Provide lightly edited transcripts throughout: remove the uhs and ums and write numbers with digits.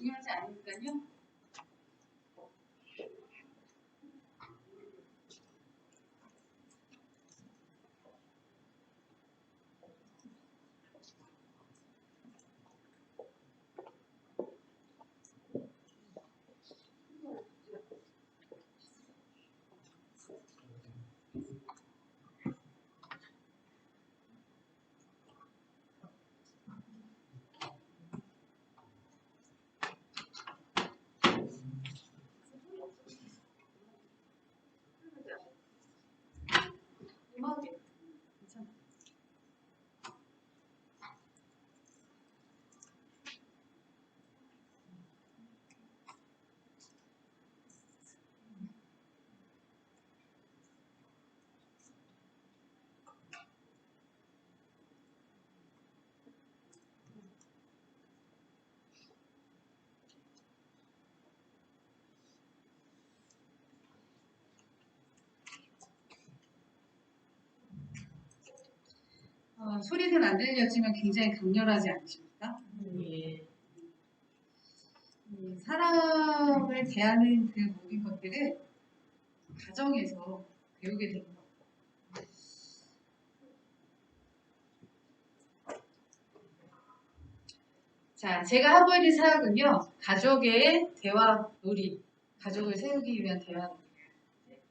중요하지 않으니까요. 소리는 안 들렸지만 굉장히 강렬하지 않으십니까? 예. 사람을 대하는 그 모든 것들을 가정에서 배우게 되는 것 같아요. 자, 제가 하고 있는 사역은요, 가족의 대화 놀이, 가족을 세우기 위한 대화 놀이를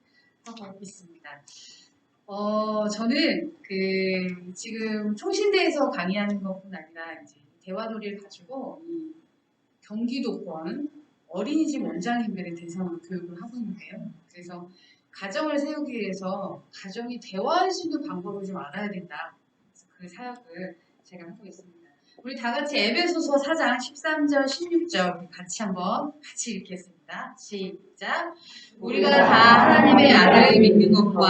하고 있습니다. 저는 지금 총신대에서 강의하는 것뿐 아니라 이제 대화놀이를 가지고 이 경기도권 어린이집 원장님들의 대상으로 교육을 하고 있는데요. 그래서 가정을 세우기 위해서 가정이 대화할 수 있는 방법을 좀 알아야 된다. 그래서 그 사역을 제가 하고 있습니다. 우리 다 같이 에베소서 4장 13절 16절 같이 읽겠습니다. 시작. 우리가 다 하나님의 아들을 믿는 것과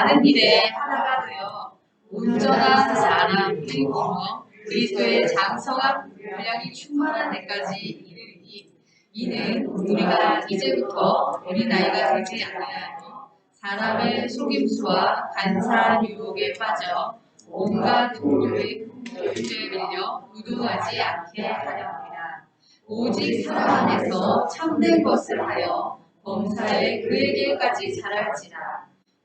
아는 일에 하나가 되어 온전한 사람을 이루어 그리스도의 장성한 분량이 충만한 데까지 이르리니 이는 우리가 이제부터 어린아이가 되지 아니하며 사람의 속임수와 간사한 유혹에 빠져 온갖 종류의 풍조에 밀려 유동하지 않게 하려 합니다. 오직 사랑 안에서 참된 것을 하여 범사에 그에게까지 자랄지라.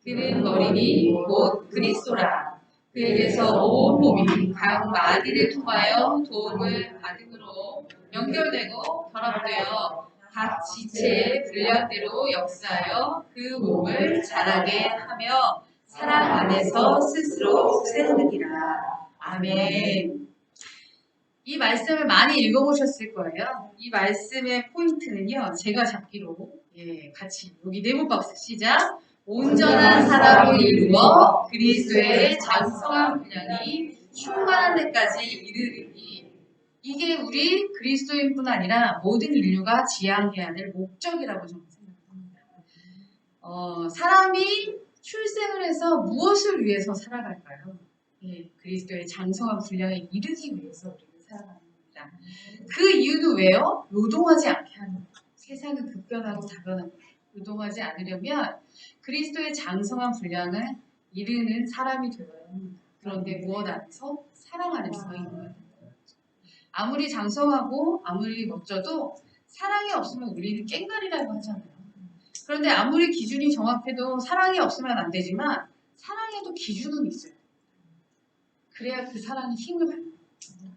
그는 머리니 곧 그리스도라. 그에게서 온 몸이 각 마디를 통하여 도움을 받음으로 연결되고 결합되어 각 지체의 분량대로 역사하여 그 몸을 자라게 하며 사랑 안에서 스스로 세우느니라. 아멘. 이 말씀을 많이 읽어보셨을 거예요. 이 말씀의 포인트는요, 제가 잡기로 같이 여기 네모 박스 시작. 온전한 사람을 이루어 그리스도의 장성한 분량이 충만한 데까지 이르리니 이게 우리 그리스도인뿐 아니라 모든 인류가 지향해야 될 목적이라고 저는 생각합니다. 사람이 출생을 해서 무엇을 위해서 살아갈까요? 그리스도의 장성한 분량에 이르기 위해서 우리는 살아가는 겁니다. 그 이유는 왜요? 노동하지 않게 하는 거예요. 세상은 급변하고 다변하고 노동하지 않으려면 그리스도의 장성한 분량을 이루는 사람이 되어야 합니다. 그런데 무엇 안에서? 사랑 안에서 있는 거예요. 아무리 장성하고 아무리 멋져도 사랑이 없으면 우리는 깽가리라고 하잖아요. 그런데 아무리 기준이 정확해도 사랑이 없으면 안 되지만 사랑에도 기준은 있어요. 그래야 그 사랑이 힘을 받는 거예요.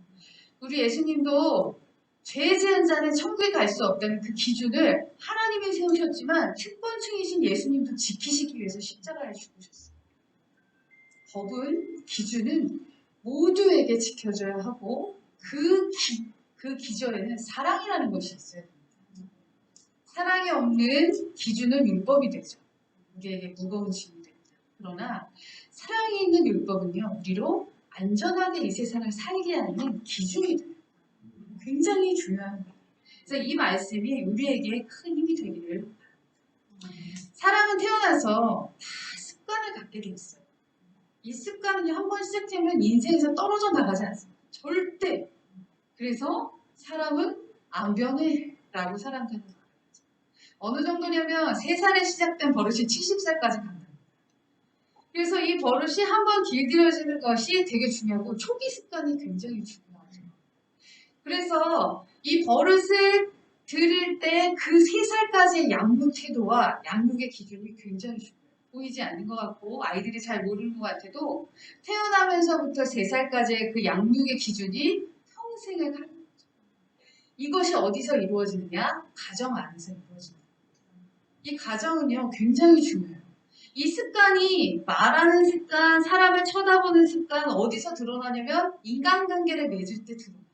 우리 예수님도 죄 지은 자는 천국에 갈 수 없다는 그 기준을 하나님이 세우셨지만 특권층이신 예수님도 지키시기 위해서 십자가에 죽으셨어요. 법은, 기준은 모두에게 지켜져야 하고 그 기저에는 사랑이라는 것이 있어요. 사랑이 없는 기준은 율법이 되죠. 우리에게 무거운 짐이 됩니다. 그러나 사랑이 있는 율법은요, 우리로 안전하게 이 세상을 살게 하는 기준이 돼요. 굉장히 중요한 거예요. 그래서 이 말씀이 우리에게 큰 힘이 되기를 바랍니다. 사람은 태어나서 다 습관을 갖게 돼 있어요. 이 습관은 한 번 시작되면 인생에서 떨어져 나가지 않습니다. 절대. 그래서 사람은 안 변해 라고 사람들은 말하죠. 어느 정도냐면 3살에 시작된 버릇이 70살까지 간다. 그래서 이 버릇이 한번 길들여지는 것이 되게 중요하고 초기 습관이 굉장히 중요하죠. 그래서 이 버릇을 들일 때 그 3살까지의 양육 태도와 양육의 기준이 굉장히 중요해요. 보이지 않는 것 같고 아이들이 잘 모르는 것 같아도 태어나면서부터 3살까지의 그 양육의 기준이 평생을 가는 거죠. 이것이 어디서 이루어지느냐? 가정 안에서 이루어집니다. 이 가정은요 굉장히 중요해요. 이 습관이 말하는 습관, 사람을 쳐다보는 습관 어디서 드러나냐면 인간관계를 맺을 때 드러나요.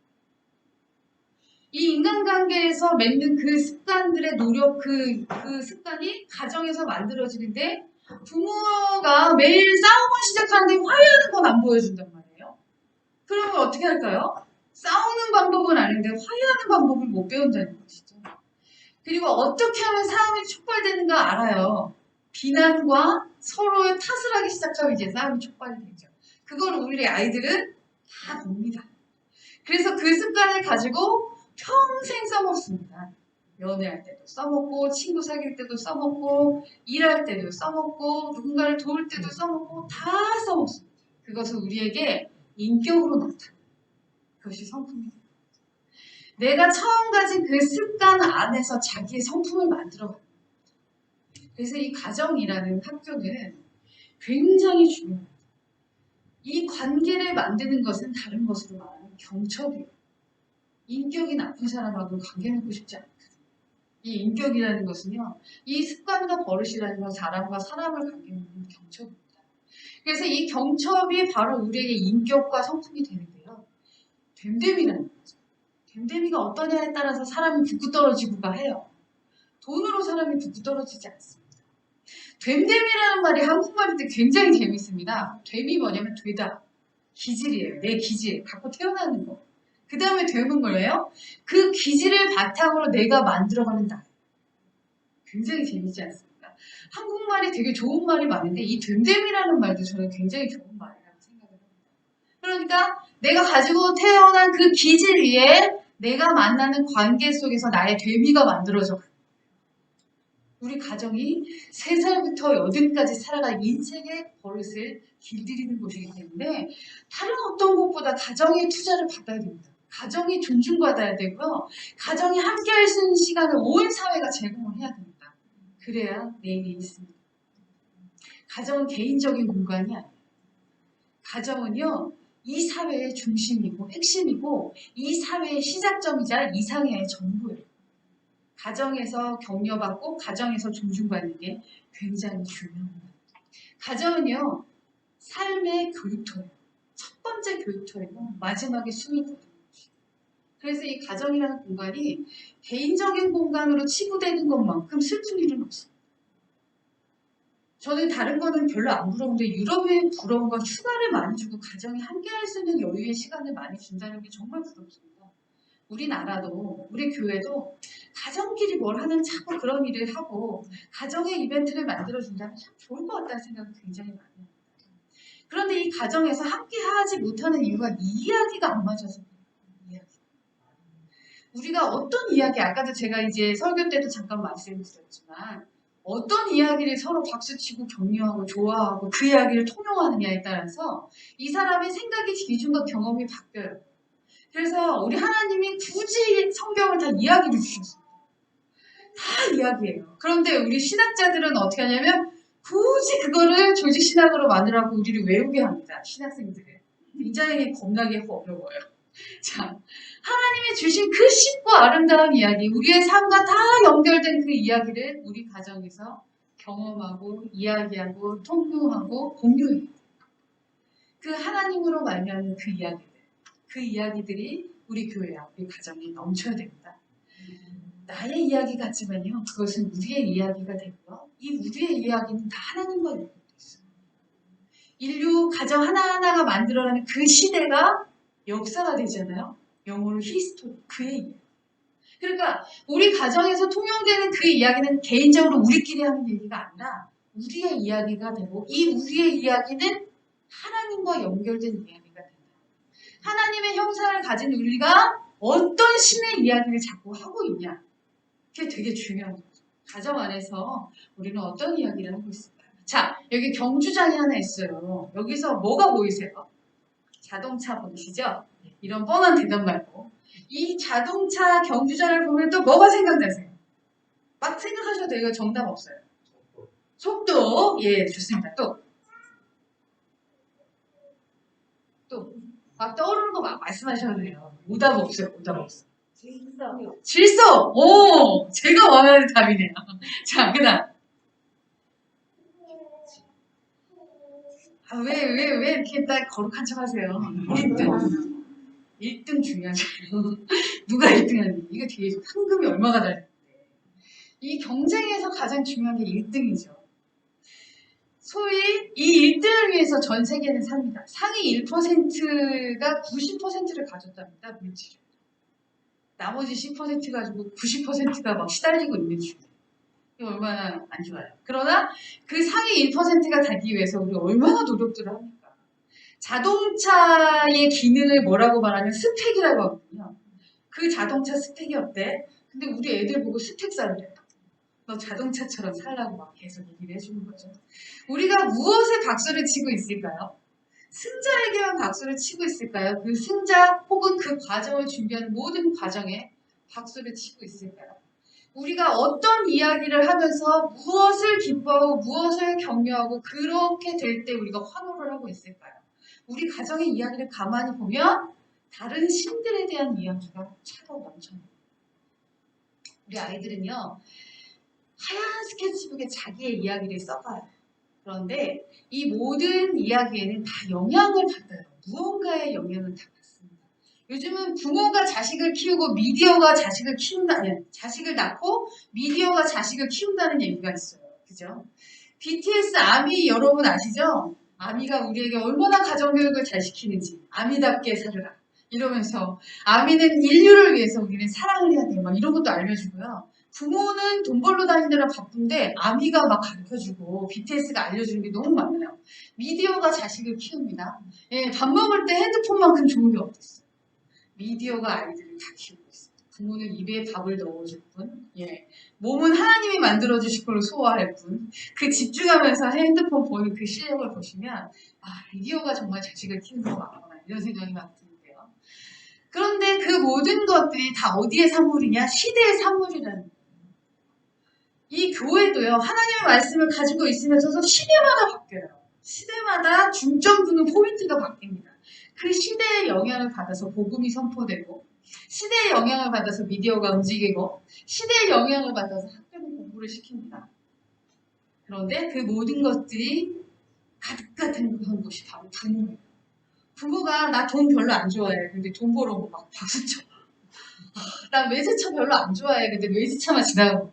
이 인간관계에서 맺는 그 습관들의 노력, 그 습관이 가정에서 만들어지는데 부모가 매일 싸움을 시작하는데 화해하는 건 안 보여준단 말이에요. 그러면 어떻게 할까요? 싸우는 방법은 아는데 화해하는 방법을 못 배운다는 것이죠. 그리고 어떻게 하면 싸움이 촉발되는가 알아요. 비난과 서로의 탓을 하기 시작하면 이제 싸움이 촉발이 되죠. 그걸 우리 아이들은 다 봅니다. 그래서 그 습관을 가지고 평생 써먹습니다. 연애할 때도 써먹고, 친구 사귈 때도 써먹고, 일할 때도 써먹고, 누군가를 도울 때도 써먹고, 다 써먹습니다. 그것은 우리에게 인격으로 나타나요. 그것이 성품입니다. 내가 처음 가진 그 습관 안에서 자기의 성품을 만들어가요. 그래서 이 가정이라는 학교는 굉장히 중요합니다. 이 관계를 만드는 것은 다른 것으로 말하면 경첩이에요. 인격이 나쁜 사람하고 관계 맺고 싶지 않거든요. 이 인격이라는 것은요, 이 습관과 버릇이라는 건 사람과 사람을 관계 맺는 경첩입니다. 그래서 이 경첩이 바로 우리에게 인격과 성품이 되는데요. 됨됨이라는 거죠. 됨됨이가 어떠냐에 따라서 사람이 붙고 떨어지고가 해요. 돈으로 사람이 붙고 떨어지지 않습니다. 됨됨이라는 말이 한국말인데 굉장히 재밌습니다. 됨이 뭐냐면 되다. 기질이에요. 내 기질. 갖고 태어나는 거. 그 다음에 됨은 뭐예요? 그 기질을 바탕으로 내가 만들어가는 나. 굉장히 재밌지 않습니까? 한국말이 되게 좋은 말이 많은데 이 됨됨이라는 말도 저는 굉장히 좋은 말이라고 생각을 합니다. 그러니까 내가 가지고 태어난 그 기질 위에 내가 만나는 관계 속에서 나의 됨이가 만들어져. 우리 가정이 3살부터 8까지 살아갈 인생의 버릇을 길들이는 곳이기 때문에 다른 어떤 곳보다 가정에 투자를 받아야 됩니다. 가정이 존중받아야 되고요. 가정이 함께 할 수 있는 시간을 온 사회가 제공을 해야 됩니다. 그래야 내일이 있습니다. 가정은 개인적인 공간이 아니에요. 가정은요. 이 사회의 중심이고 핵심이고 이 사회의 시작점이자 이 사회의 전부예요. 가정에서 격려받고 가정에서 존중받는 게 굉장히 중요합니다. 가정은요. 삶의 교육터예요. 첫 번째 교육터이고 마지막에 숨이 거두는 것이에요. 그래서 이 가정이라는 공간이 개인적인 공간으로 치부되는 것만큼 슬픈 일은 없습니다. 저는 다른 거는 별로 안 부러운데 유럽의 부러운 건 휴가를 많이 주고 가정이 함께 할 수 있는 여유의 시간을 많이 준다는 게 정말 부럽습니다. 우리나라도 우리 교회도 가정끼리 뭘 하는 자꾸 그런 일을 하고 가정의 이벤트를 만들어준다면 참 좋을 것 같다는 생각이 굉장히 많이 합니다. 그런데 이 가정에서 함께 하지 못하는 이유가 이야기가 안 맞아서 이야기. 우리가 어떤 이야기, 아까도 제가 이제 설교 때도 잠깐 말씀드렸지만 어떤 이야기를 서로 박수치고 격려하고 좋아하고 그 이야기를 통용하느냐에 따라서 이 사람의 생각의 기준과 경험이 바뀌어요. 그래서 우리 하나님이 굳이 성경을 다 이야기를 주셨어요. 다 이야기예요. 그런데 우리 신학자들은 어떻게 하냐면 굳이 그거를 조직신학으로 만들라고 우리를 외우게 합니다. 신학생들을. 굉장히 겁나게 어려워요. 자, 하나님이 주신 그 쉽고 아름다운 이야기, 우리의 삶과 다 연결된 그 이야기를 우리 가정에서 경험하고 이야기하고 통용하고 공유해요. 그 하나님으로 말미암은 그 이야기들이 우리 교회와 우리 가정에 넘쳐야 됩니다. 나의 이야기 같지만요. 그것은 우리의 이야기가 되고요. 이 우리의 이야기는 다 하나님과 연결되어 있어요. 인류 가정 하나하나가 만들어가는 그 시대가 역사가 되잖아요. 영어로 히스토리, 그의 이야기. 그러니까 우리 가정에서 통용되는 그 이야기는 개인적으로 우리끼리 하는 얘기가 아니라 우리의 이야기가 되고 이 우리의 이야기는 하나님과 연결된 이야기가 된다. 하나님의 형상을 가진 우리가 어떤 신의 이야기를 자꾸 하고 있냐. 그게 되게 중요한 거죠. 가정 안에서 우리는 어떤 이야기를 하고 있을까요? 자, 여기 경주장이 하나 있어요. 여기서 뭐가 보이세요? 자동차 보이시죠? 이런 뻔한 대답 말고 이 자동차 경주자를 보면 또 뭐가 생각나세요? 막 생각하셔도 돼요. 정답 없어요. 속도. 예, 좋습니다. 또 막 떠오르는 거 막 말씀하셔도 돼요. 오답 없어요. 오답 없어요. 질서. 오, 제가 원하는 답이네요. 자, 그다음. 아, 왜 이렇게 딱 거룩한 척 하세요? 1등. 1등 중요하죠. 누가 1등 하는지. 이거 뒤에 상금이 얼마가 달렸는데. 이 경쟁에서 가장 중요한 게 1등이죠. 소위 이 1등을 위해서 전 세계는 삽니다. 상위 1%가 90%를 가졌답니다. 물질을. 나머지 10% 가지고 90%가 막 시달리고 있는 중이에요. 이거 얼마나 안 좋아요. 그러나 그 상위 1%가 되기 위해서 우리 얼마나 노력들을 합니까? 자동차의 기능을 뭐라고 말하면 스펙이라고 하거든요. 그 자동차 스펙이 어때? 근데 우리 애들 보고 스펙 쌓으래요. 너 자동차처럼 살라고 막 계속 얘기를 해주는 거죠. 우리가 무엇에 박수를 치고 있을까요? 승자에게만 박수를 치고 있을까요? 그 승자 혹은 그 과정을 준비하는 모든 과정에 박수를 치고 있을까요? 우리가 어떤 이야기를 하면서 무엇을 기뻐하고 무엇을 격려하고 그렇게 될 때 우리가 환호를 하고 있을까요? 우리 가정의 이야기를 가만히 보면 다른 신들에 대한 이야기가 차고 넘쳐요. 우리 아이들은요. 하얀 스케치북에 자기의 이야기를 써가요. 그런데 이 모든 이야기에는 다 영향을 받아요. 무언가의 영향을 다 받습니다. 요즘은 부모가 자식을 키우고 미디어가 자식을 키운다, 아니, 자식을 낳고 미디어가 자식을 키운다는 얘기가 있어요. 그죠? BTS 아미 여러분 아시죠? 아미가 우리에게 얼마나 가정교육을 잘 시키는지 아미답게 살으라 이러면서 아미는 인류를 위해서 우리는 사랑을 해야 돼 막 이런 것도 알려주고요. 부모는 돈 벌러 다니느라 바쁜데 아미가 막 가르쳐주고 BTS가 알려주는 게 너무 많아요. 미디어가 자식을 키웁니다. 예, 밥 먹을 때 핸드폰만큼 좋은 게 어딨어요. 미디어가 아이들을 다 키우고 있어요. 부모는 입에 밥을 넣어줄 뿐, 예, 몸은 하나님이 만들어주신 걸로 소화할 뿐, 그 집중하면서 핸드폰 보는 그 실력을 보시면 아, 미디어가 정말 자식을 키우는 거 맞구나 이런 생각이 막 드는데요. 그런데 그 모든 것들이 다 어디의 산물이냐? 시대의 산물이라는 거예요. 이 교회도요, 하나님의 말씀을 가지고 있으면서도 시대마다 바뀌어요. 시대마다 중점 두는 포인트가 바뀝니다. 그 시대의 영향을 받아서 복음이 선포되고, 시대의 영향을 받아서 미디어가 움직이고, 시대의 영향을 받아서 학교는 공부를 시킵니다. 그런데 그 모든 것들이 가득 같은 그런 곳이 바로 부모예요. 부모가 나 돈 별로 안 좋아해. 근데 돈 벌어오고 막 박수쳐. 나 외제차 별로 안 좋아해. 근데 외제차만 지나가고.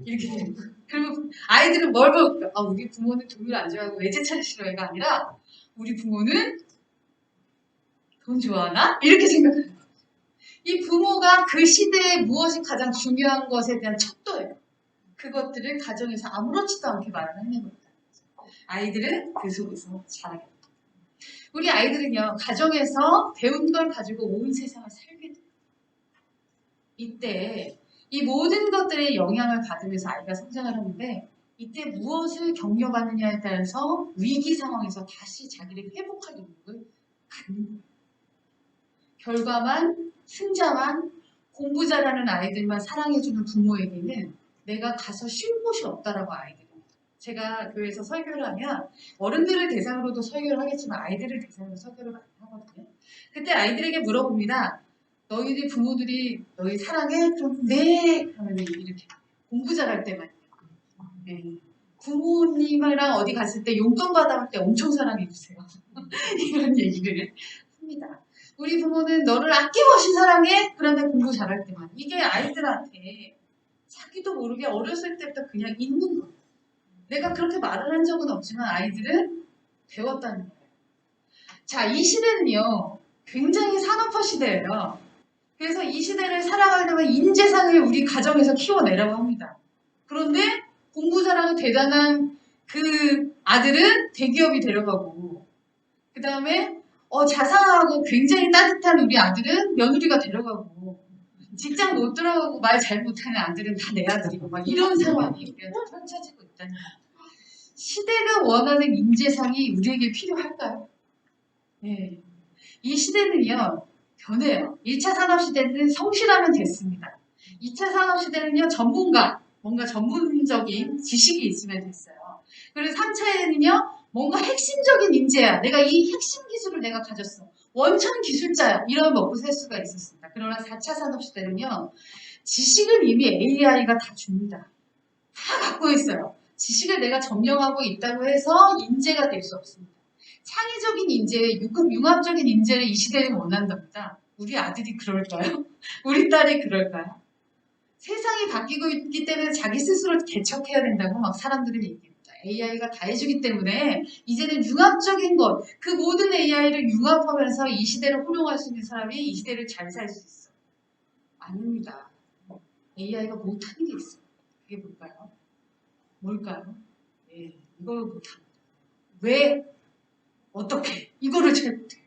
이렇게 되는 거예요. 그리고 아이들은 뭘 배울까? 아, 우리 부모는 돈을 안 좋아하고 외제차를 싫어해가 아니라 우리 부모는 돈 좋아하나? 이렇게 생각하는 거예요. 이 부모가 그 시대에 무엇이 가장 중요한 것에 대한 척도예요. 그것들을 가정에서 아무렇지도 않게 말하는 겁니다. 아이들은 그 속에서 자라게 됩니다. 우리 아이들은요, 가정에서 배운 걸 가지고 온 세상을 살게 돼요. 이때 이 모든 것들의 영향을 받으면서 아이가 성장을 하는데 이때 무엇을 격려받느냐에 따라서 위기 상황에서 다시 자기를 회복할 능력을 갖는 거예요. 결과만, 승자만, 공부 잘하는 아이들만 사랑해주는 부모에게는 내가 가서 쉴 곳이 없다라고 아이들은. 제가 교회에서 설교를 하면 어른들을 대상으로도 설교를 하겠지만 아이들을 대상으로 설교를 많이 하거든요. 그때 아이들에게 물어봅니다. 너희들 부모들이 너희 사랑해? 그럼 네 하면 이렇게 공부 잘할 때만 네. 부모님이랑 어디 갔을 때 용돈 받아올 때 엄청 사랑해주세요. 이런 얘기를 합니다. 우리 부모는 너를 아낌없이 사랑해? 그런데 공부 잘할 때만. 이게 아이들한테 자기도 모르게 어렸을 때부터 그냥 있는 거예요. 내가 그렇게 말을 한 적은 없지만 아이들은 배웠다는 거예요. 자, 이 시대는요. 굉장히 산업화 시대예요. 그래서 이 시대를 살아가려면 인재상을 우리 가정에서 키워내라고 합니다. 그런데 공부 잘하고 대단한 그 아들은 대기업이 데려가고 그 다음에 자상하고 굉장히 따뜻한 우리 아들은 며느리가 데려가고 직장 못 들어가고 말 잘 못하는 아들은 다 내 아들이고 막 이런 상황이 우리한테 펼쳐지고 있다는 거예요. 시대가 원하는 인재상이 우리에게 필요할까요? 네. 이 시대는요. 변해요. 1차 산업시대는 성실하면 됐습니다. 2차 산업시대는요, 전문가, 뭔가 전문적인 지식이 있으면 됐어요. 그리고 3차에는요, 뭔가 핵심적인 인재야. 내가 이 핵심 기술을 내가 가졌어. 원천 기술자야. 이러면 먹고 살 수가 있었습니다. 그러나 4차 산업시대는요, 지식을 이미 AI가 다 줍니다. 다 갖고 있어요. 지식을 내가 점령하고 있다고 해서 인재가 될 수 없습니다. 창의적인 인재, 융합적인 인재를 이 시대는 원한답니다. 우리 아들이 그럴까요? 우리 딸이 그럴까요? 세상이 바뀌고 있기 때문에 자기 스스로 개척해야 된다고 막 사람들이 얘기합니다. AI가 다 해주기 때문에 이제는 융합적인 것, 그 모든 AI를 융합하면서 이 시대를 활용할 수 있는 사람이 이 시대를 잘 살 수 있어. 아닙니다. AI가 못하는 게 있어요. 그게 뭘까요? 뭘까요? 예, 이걸 못합니다. 왜? 어떻게? 이거를 잘 못해요.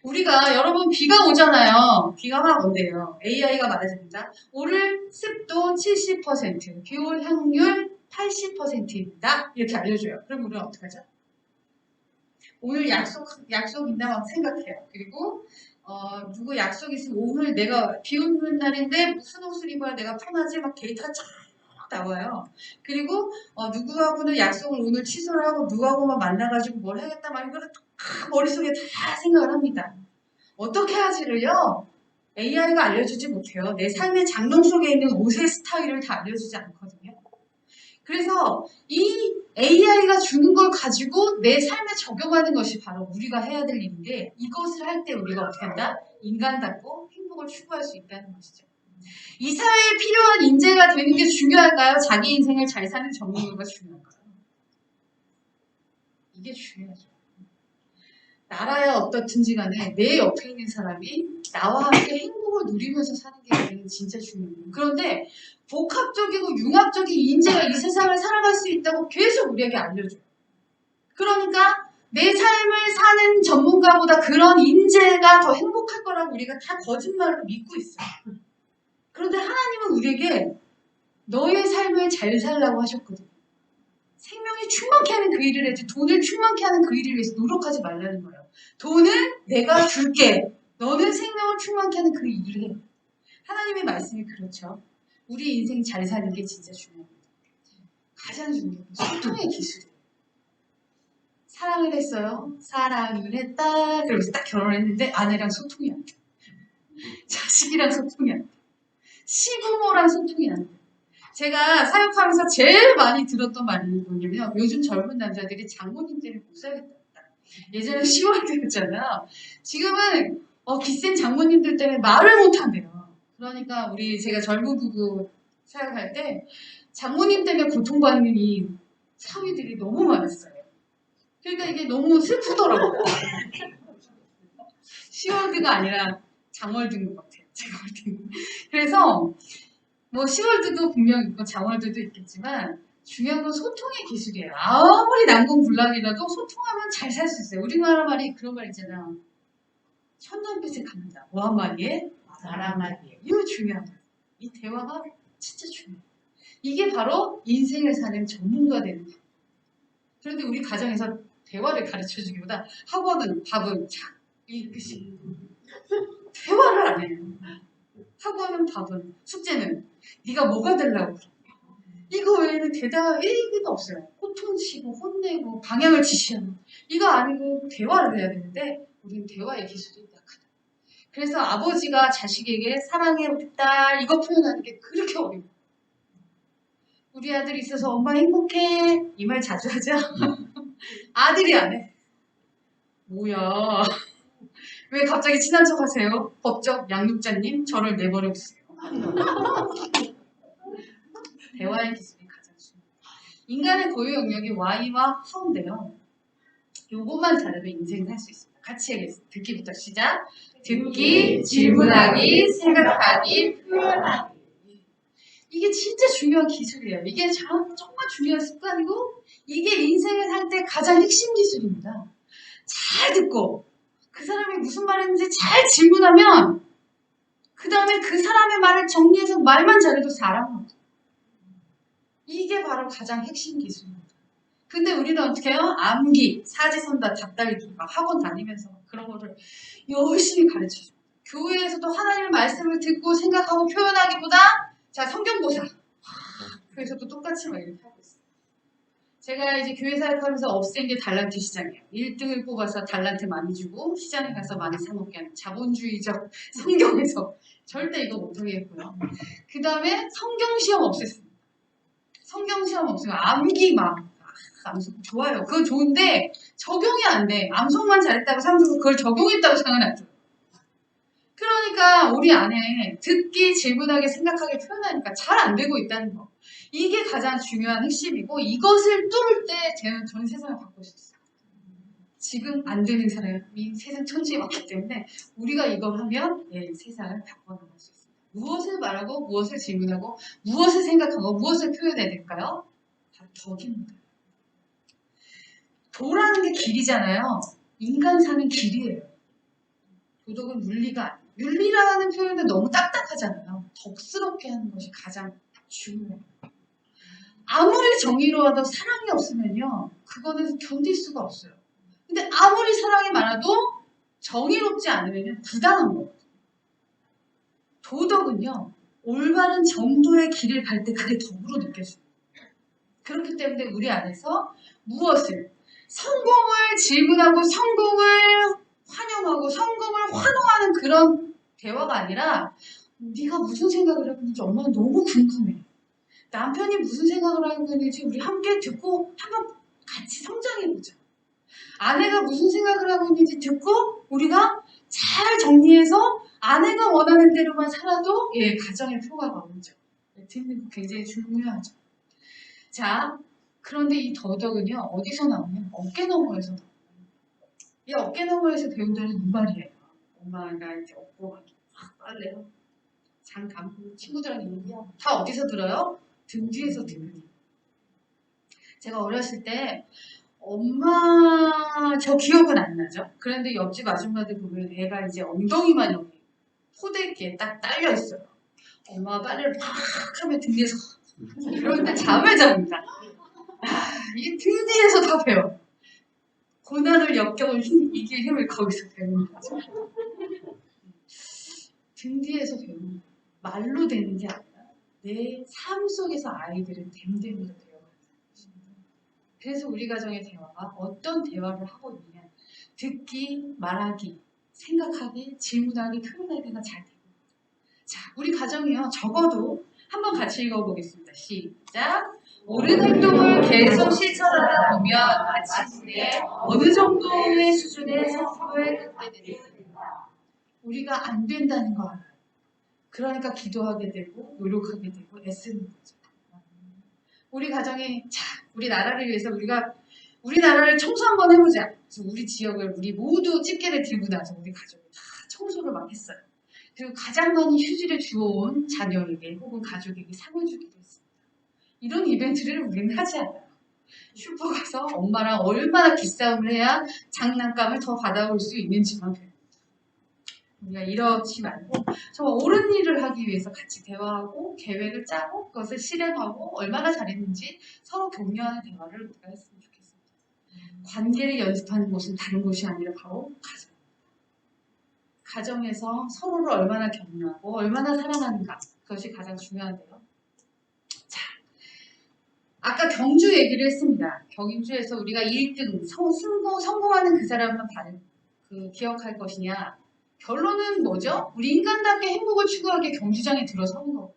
우리가 여러분 비가 오잖아요. 비가 막 온대요. AI가 말해줍니다. 오늘 습도 70%, 기온 확률 80%입니다. 이렇게 알려줘요. 그럼 우리는 어떡하죠? 오늘 약속 있나 막 생각해요. 그리고 누구 약속 있으면 오늘 내가 비 오는 날인데 무슨 옷을 입어야 내가 편하지? 막 데이터가 쫙 나와요. 그리고 누구하고는 약속을 오늘 취소를 하고 누구하고만 만나가지고 뭘 하겠다 막 이거를 다 머릿속에 다 생각을 합니다. 어떻게 하지를요? AI가 알려주지 못해요. 내 삶의 장롱 속에 있는 옷의 스타일을 다 알려주지 않거든요. 그래서 이 AI가 주는 걸 가지고 내 삶에 적용하는 것이 바로 우리가 해야 될 일인데 이것을 할 때 우리가 어떻게 한다? 인간답고 행복을 추구할 수 있다는 것이죠. 이 사회에 필요한 인재가 되는 게 중요할까요? 자기 인생을 잘 사는 전문가가 중요할까요? 이게 중요하죠. 나라야 어떻든지 간에 내 옆에 있는 사람이 나와 함께 행복을 누리면서 사는 게 우리는 진짜 중요해요. 그런데 복합적이고 융합적인 인재가 이 세상을 살아갈 수 있다고 계속 우리에게 알려줘요. 그러니까 내 삶을 사는 전문가보다 그런 인재가 더 행복할 거라고 우리가 다 거짓말로 믿고 있어요. 그런데 하나님은 우리에게 너의 삶을 잘 살라고 하셨거든요. 생명이 충만케 하는 그 일을 해야지 돈을 충만케 하는 그 일을 위해서 노력하지 말라는 거예요. 돈은 내가 줄게. 너는 생명을 충만케 하는 그 일을 해. 하나님의 말씀이 그렇죠. 우리 인생 잘 사는 게 진짜 중요합니다. 가장 중요한 소통의 기술이에요. 사랑을 했어요. 사랑을 했다. 그러면서 딱 결혼했는데 아내랑 소통이 안 돼. 자식이랑 소통이 안 돼. 시부모랑 소통이 안 돼. 제가 사역하면서 제일 많이 들었던 말이 뭐냐면 요즘 젊은 남자들이 장모님 때문에 못 살겠다. 예전에 10월 때였잖아요. 지금은 기센 장모님들 때문에 말을 못한대요. 그러니까 제가 젊은 부부 사역할 때 장모님 때문에 고통받는 이 사위들이 너무 많았어요. 그러니까 이게 너무 슬프더라고요. 10월드가 아니라 장월드인 것 같아요. 제가 볼 때는. 그래서 뭐 10월드도 분명 있고 장월드도 있겠지만 중요한 건 소통의 기술이에요. 아무리 난공불락이라도 소통하면 잘 살 수 있어요. 우리나라 말이 그런 말 있잖아요. 천년빛에 갑니다. 뭐 한 마리에? 말 한 마리에. 이거 중요한 거예요. 이 대화가 진짜 중요해요. 이게 바로 인생을 사는 전문가 되는 거예요. 그런데 우리 가정에서 대화를 가르쳐주기보다 학원은 밥은 자 이 끝이 대화를 안 해요. 학원은 밥은 숙제는 네가 뭐가 되려고 이거 외에는 대답 1개도 없어요. 호통치고 혼내고 방향을 지시하고 이거 아니고 대화를 해야 되는데 우리는 대화의 기술이 약하다. 그래서 아버지가 자식에게 사랑해 우리 딸 이거 표현하는 게 그렇게 어려워요. 우리 아들이 있어서 엄마 행복해 이 말 자주 하죠. 아들이 안 해. 뭐야 왜 갑자기 친한 척 하세요? 법적 양육자님 저를 내버려주세요. 대화의 기술이 가장 중요해요. 인간의 고유 영역이 Y와 H인데요. 요것만 잘하면 인생을 살 수 있습니다. 같이 하겠습니다. 듣기부터 시작. 듣기, 질문하기, 생각하기, 표현하기. 이게 진짜 중요한 기술이에요. 이게 정말 중요한 습관이고 이게 인생을 살 때 가장 핵심 기술입니다. 잘 듣고 그 사람이 무슨 말했는지 잘 질문하면 그 다음에 그 사람의 말을 정리해서 말만 잘해도 잘하는 거죠. 이게 바로 가장 핵심 기술입니다. 근데 우리는 어떻게 해요? 암기, 사지선다, 닭달기 막 학원 다니면서 그런 거를 열심히 가르쳐줘요. 교회에서도 하나님의 말씀을 듣고 생각하고 표현하기보다 자 성경고사 그래서도 똑같이 막 이렇게 하고 있어요. 제가 이제 교회 사역하면서 없앤 게 달란트 시장이에요. 1등을 뽑아서 달란트 많이 주고 시장에 가서 많이 사먹게 하는 자본주의적 성경에서 절대 이거 못하겠고요. 그 다음에 성경시험 없앴습니다. 성경시험 없으면 암기 막 암송 좋아요. 그거 좋은데 적용이 안 돼. 암송만 잘했다고 사람들은 그걸 적용했다고 생각하죠. 그러니까 우리 안에 듣기, 질문하게, 생각하게 표현하니까 잘 안 되고 있다는 거. 이게 가장 중요한 핵심이고 이것을 뚫을 때 저는 세상을 바꿀 수 있어요. 지금 안 되는 사람이 세상 천지에 왔기 때문에 우리가 이걸 하면 세상을 바꿔나갈 수 있습니다. 무엇을 말하고 무엇을 질문하고 무엇을 생각하고 무엇을 표현해야 될까요? 다 덕입니다. 도라는 게 길이잖아요. 인간 사는 길이에요. 도덕은 윤리가 아니에요. 윤리라는 표현은 너무 딱딱하잖아요. 덕스럽게 하는 것이 가장 중요해요. 아무리 정의로워도 사랑이 없으면요. 그거는 견딜 수가 없어요. 근데 아무리 사랑이 많아도 정의롭지 않으면 부당한 거거든요. 도덕은요. 올바른 정도의 길을 갈 때 그게 덕으로 느껴져요. 그렇기 때문에 우리 안에서 무엇을 성공을 질문하고 성공을 환영하고 성공을 환호하는 그런 대화가 아니라 네가 무슨 생각을 하고 있는지 엄마는 너무 궁금해. 남편이 무슨 생각을 하고 있는지 우리 함께 듣고 한번 같이 성장해보자. 아내가 무슨 생각을 하고 있는지 듣고 우리가 잘 정리해서 아내가 원하는 대로만 살아도 가정의 평화가 오죠. 듣는 거 굉장히 중요하죠. 자, 그런데 이 더덕은요 어디서 나오냐면 어깨너머에서 나와요. 이 어깨너머에서 배운다는 이 말이에요. 엄마가 이제 업고 막 빨래요. 장 감고 친구들하고 얘기하고 다 어디서 들어요? 등 뒤에서 들으니. 제가 어렸을 때 엄마 저 기억은 안 나죠. 그런데 옆집 아줌마들 보면 애가 이제 엉덩이만 여기 포대기에 딱 딸려 있어요. 엄마가 빨래를 팍 하면 등 뒤에서 그럴 때 잠을 잡니다. 이게 등 뒤에서 다 배워. 고난을 역겨울 이길 힘을 거기서 배우는 거죠. 등 뒤에서 배우는 거예요. 말로 되는 게 아니라 내 삶 속에서 아이들은 댐댐이로 배워가는 것입니다. 그래서 우리 가정의 대화가 어떤 대화를 하고 있느냐 듣기, 말하기, 생각하기, 질문하기, 표현하기가 잘 되고 자, 우리 가정이요 적어도 한번 같이 읽어보겠습니다. 시작! 옳은 행동을 계속 실천하다 보면 마침내 어느 정도의 수준의 성공을 갖게 됩니다. 우리가 안 된다는 거 알아요. 그러니까 기도하게 되고 노력하게 되고 애쓰는 거죠. 우리 가정이 자, 우리 나라를 위해서 우리 나라를 청소 한번 해보자. 그래서 우리 지역을 우리 모두 집게를 들고 나서 우리 가족이 다 청소를 막 했어요. 그리고 가장 많이 휴지를 주워온 자녀에게 혹은 가족에게 상을 주기도 했습니다. 이런 이벤트를 우리는 하지 않아요. 슈퍼 가서 엄마랑 얼마나 기싸움을 해야 장난감을 더 받아올 수 있는지만 배웁니다. 우리가 이러지 말고 정말 옳은 일을 하기 위해서 같이 대화하고 계획을 짜고 그것을 실행하고 얼마나 잘했는지 서로 격려하는 대화를 우리가 했으면 좋겠습니다. 관계를 연습하는 곳은 다른 곳이 아니라 바로 가정입니다. 가정에서 서로를 얼마나 격려하고 얼마나 사랑하는가 그것이 가장 중요한데요. 자, 아까 경주 얘기를 했습니다. 경주에서 우리가 1등 성공하는 그 사람만 기억할 것이냐 결론은 뭐죠? 우리 인간답게 행복을 추구하기 위해 경주장에 들어서는 거거든요.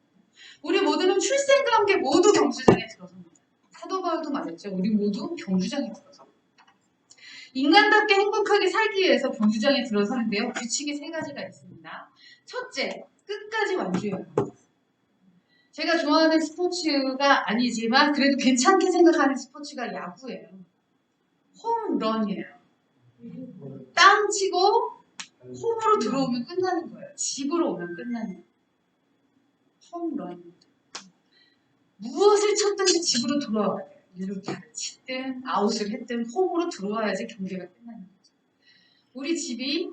우리 모두는 출생과 함께 모두 경주장에 들어섭니다. 사도 바울도 말했죠. 우리 모두 경주장에 들어섭니다. 인간답게 행복하게 살기 위해서 경주장에 들어서는데요. 규칙이 3가지가 있습니다. 첫째, 끝까지 완주해야 합니다. 제가 좋아하는 스포츠가 아니지만 그래도 괜찮게 생각하는 스포츠가 야구예요. 홈런이에요. 땅 치고 홈으로 들어오면 끝나는 거예요. 집으로 오면 끝나는 거예요. 홈런. 무엇을 쳤든지 집으로 돌아와야 돼요. 이루타를 치든 아웃을 했든 홈으로 들어와야지 경기가 끝나는 거죠. 우리 집이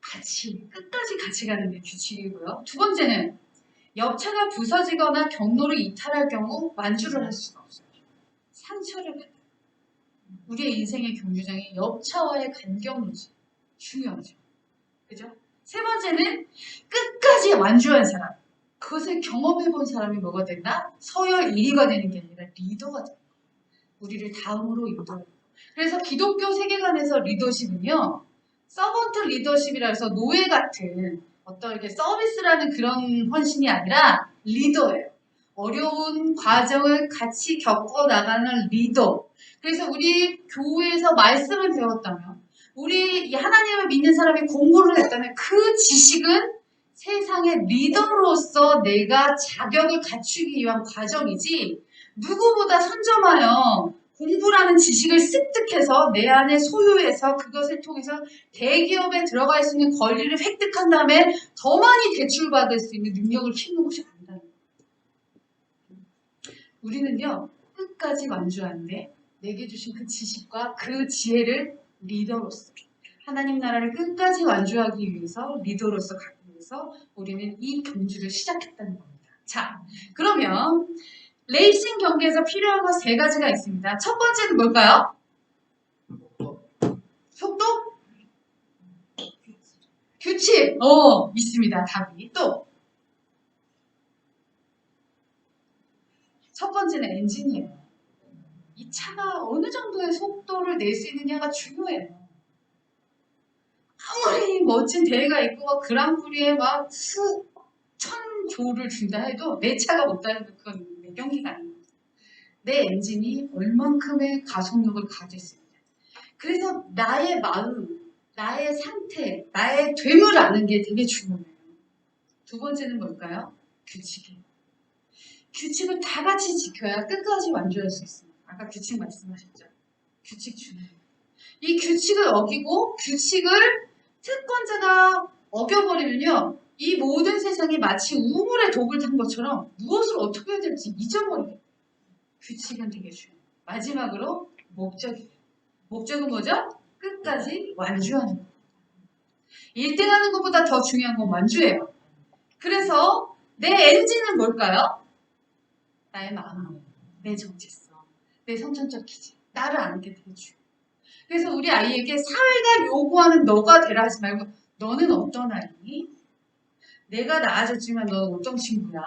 끝까지 같이 가는 게 규칙이고요. 2번째는 옆차가 부서지거나 경로를 이탈할 경우 완주를 할 수가 없어요. 상처를 받아요. 우리의 인생의 경주장이 옆차와의 간격이지 중요하죠. 그죠? 세 번째는 끝까지 완주한 사람. 그것을 경험해본 사람이 뭐가 된다? 서열 1위가 되는 게 아니라 리더가 된다. 우리를 다음으로 인도해요. 그래서 기독교 세계관에서 리더십은요, 서번트 리더십이라 해서 노예 같은 어떤 이렇게 서비스라는 그런 헌신이 아니라 리더예요. 어려운 과정을 같이 겪어 나가는 리더. 그래서 우리 교회에서 말씀을 배웠다면, 우리 하나님을 믿는 사람이 공부를 했다면 그 지식은 세상의 리더로서 내가 자격을 갖추기 위한 과정이지, 누구보다 선점하여 공부라는 지식을 습득해서 내 안에 소유해서 그것을 통해서 대기업에 들어갈 수 있는 권리를 획득한 다음에 더 많이 대출받을 수 있는 능력을 키우는 것이 아니라는 거예요. 우리는요, 끝까지 완주하는데 내게 주신 그 지식과 그 지혜를 리더로서, 하나님 나라를 끝까지 완주하기 위해서, 리더로서 가기 위해서 우리는 이 경주를 시작했다는 겁니다. 자, 그러면 레이싱 경기에서 필요한 거 세 가지가 있습니다. 첫 번째는 뭘까요? 속도? 규칙. 있습니다. 답이. 또. 첫 번째는 엔진이에요. 이 차가 어느 정도의 속도를 낼 수 있느냐가 중요해요. 아무리 멋진 대회가 있고 막 그랑프리에 막 수천 조를 준다 해도 내 차가 못 달리면 그건 내 경기가 아닙니다. 내 엔진이 얼만큼의 가속력을 가질 수 있냐. 그래서 나의 마음, 나의 상태, 나의 됨을 아는 게 되게 중요해요. 두 번째는 뭘까요? 규칙이에요. 규칙을 다 같이 지켜야 끝까지 완주할 수 있습니다. 아까 규칙 말씀하셨죠? 규칙 중요해요. 이 규칙을 어기고 규칙을 특권자가 어겨버리면요, 이 모든 세상이 마치 우물에 독을 탄 것처럼 무엇을 어떻게 해야 될지 잊어버리게 돼요. 규칙은 되게 중요해요. 마지막으로 목적이에요. 목적은 뭐죠? 끝까지 완주하는 것. 1등하는 것보다 더 중요한 건 완주예요. 그래서 내 엔진은 뭘까요? 나의 마음, 내 정체성, 내 성천적 기질, 나를 아는 게 되게 중요해요. 그래서 우리 아이에게 사회가 요구하는 너가 되라 하지 말고, 너는 어떤 아이니? 내가 나아졌지만 너는 어떤 친구야?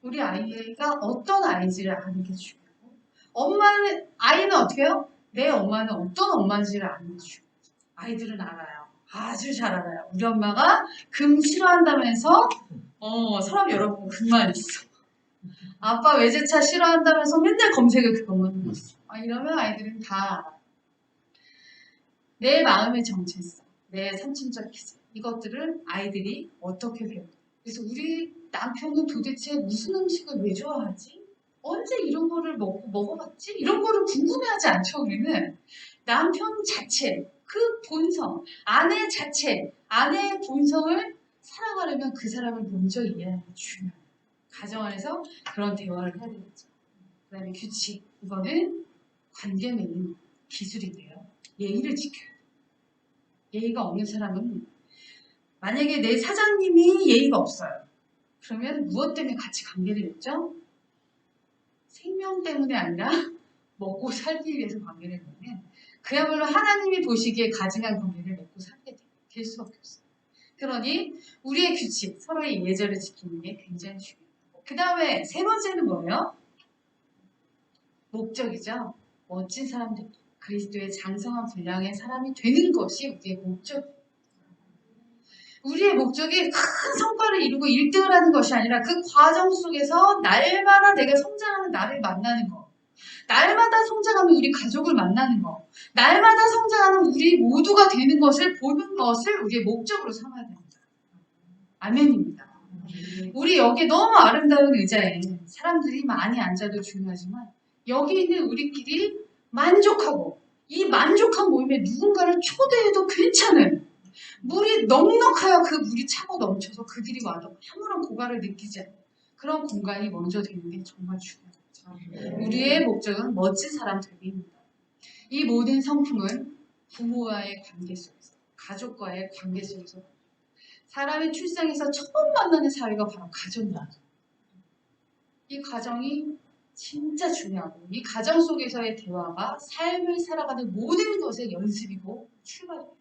우리 아이가 어떤 아이인지를 아는 게 중요하고, 아이는 어떻게 해요? 내 엄마는 어떤 엄마인지를 아는 게 중요해요. 아이들은 알아요. 아주 잘 알아요. 우리 엄마가 금 싫어한다면서 서랍 열어보고 금만 있어. 아빠 외제차 싫어한다면서 맨날 검색을 그것만 했어. 이러면 아이들은 다 알아요. 내 마음의 정체성, 내 삼층적 기질, 이것들을 아이들이 어떻게 배워요? 그래서 우리 남편은 도대체 무슨 음식을 왜 좋아하지? 언제 이런 거를 먹어봤지? 이런 거를 궁금해하지 않죠, 우리는. 남편 자체, 그 본성, 아내 자체, 아내의 본성을 사랑하려면 그 사람을 먼저 이해하는 게 중요해요. 가정 안에서 그런 대화를 해야 되겠죠. 그 다음에 규칙, 이거는 관계맺는 기술인데요. 예의를 지켜요. 예의가 없는 사람은, 만약에 내 사장님이 예의가 없어요. 그러면 무엇 때문에 같이 관계를 맺죠? 생명 때문에 아니라 먹고 살기 위해서 관계를 맺는, 그야말로 하나님이 보시기에 가증한 관계를 맺고 살게 될 수밖에 없어요. 그러니 우리의 규칙, 서로의 예절을 지키는 게 굉장히 중요해요. 그 다음에 세 번째는 뭐예요? 목적이죠. 멋진 사람들, 그리스도의 장성한 분량의 사람이 되는 것이 우리의 목적이에요. 우리의 목적이 큰 성과를 이루고 1등을 하는 것이 아니라 그 과정 속에서 날마다 내가 성장하는 나를 만나는 것, 날마다 성장하는 우리 가족을 만나는 것, 날마다 성장하는 우리 모두가 되는 것을 보는 것을 우리의 목적으로 삼아야 됩니다. 아멘입니다. 우리 여기 너무 아름다운 의자에 사람들이 많이 앉아도 중요하지만, 여기 있는 우리끼리 만족하고, 이 만족한 모임에 누군가를 초대해도 괜찮은, 물이 넉넉하여 그 물이 차고 넘쳐서 그들이 와도 아무런 고갈을 느끼지 않는 그런 공간이 먼저 되는 게 정말 중요하죠. 우리의 목적은 멋진 사람 되기입니다. 이 모든 성품은 부모와의 관계 속에서, 가족과의 관계 속에서, 사람의 출생에서 처음 만나는 사회가 바로 가정이다. 이 가정이 진짜 중요하고, 이 가정 속에서의 대화가 삶을 살아가는 모든 것의 연습이고 출발입니다.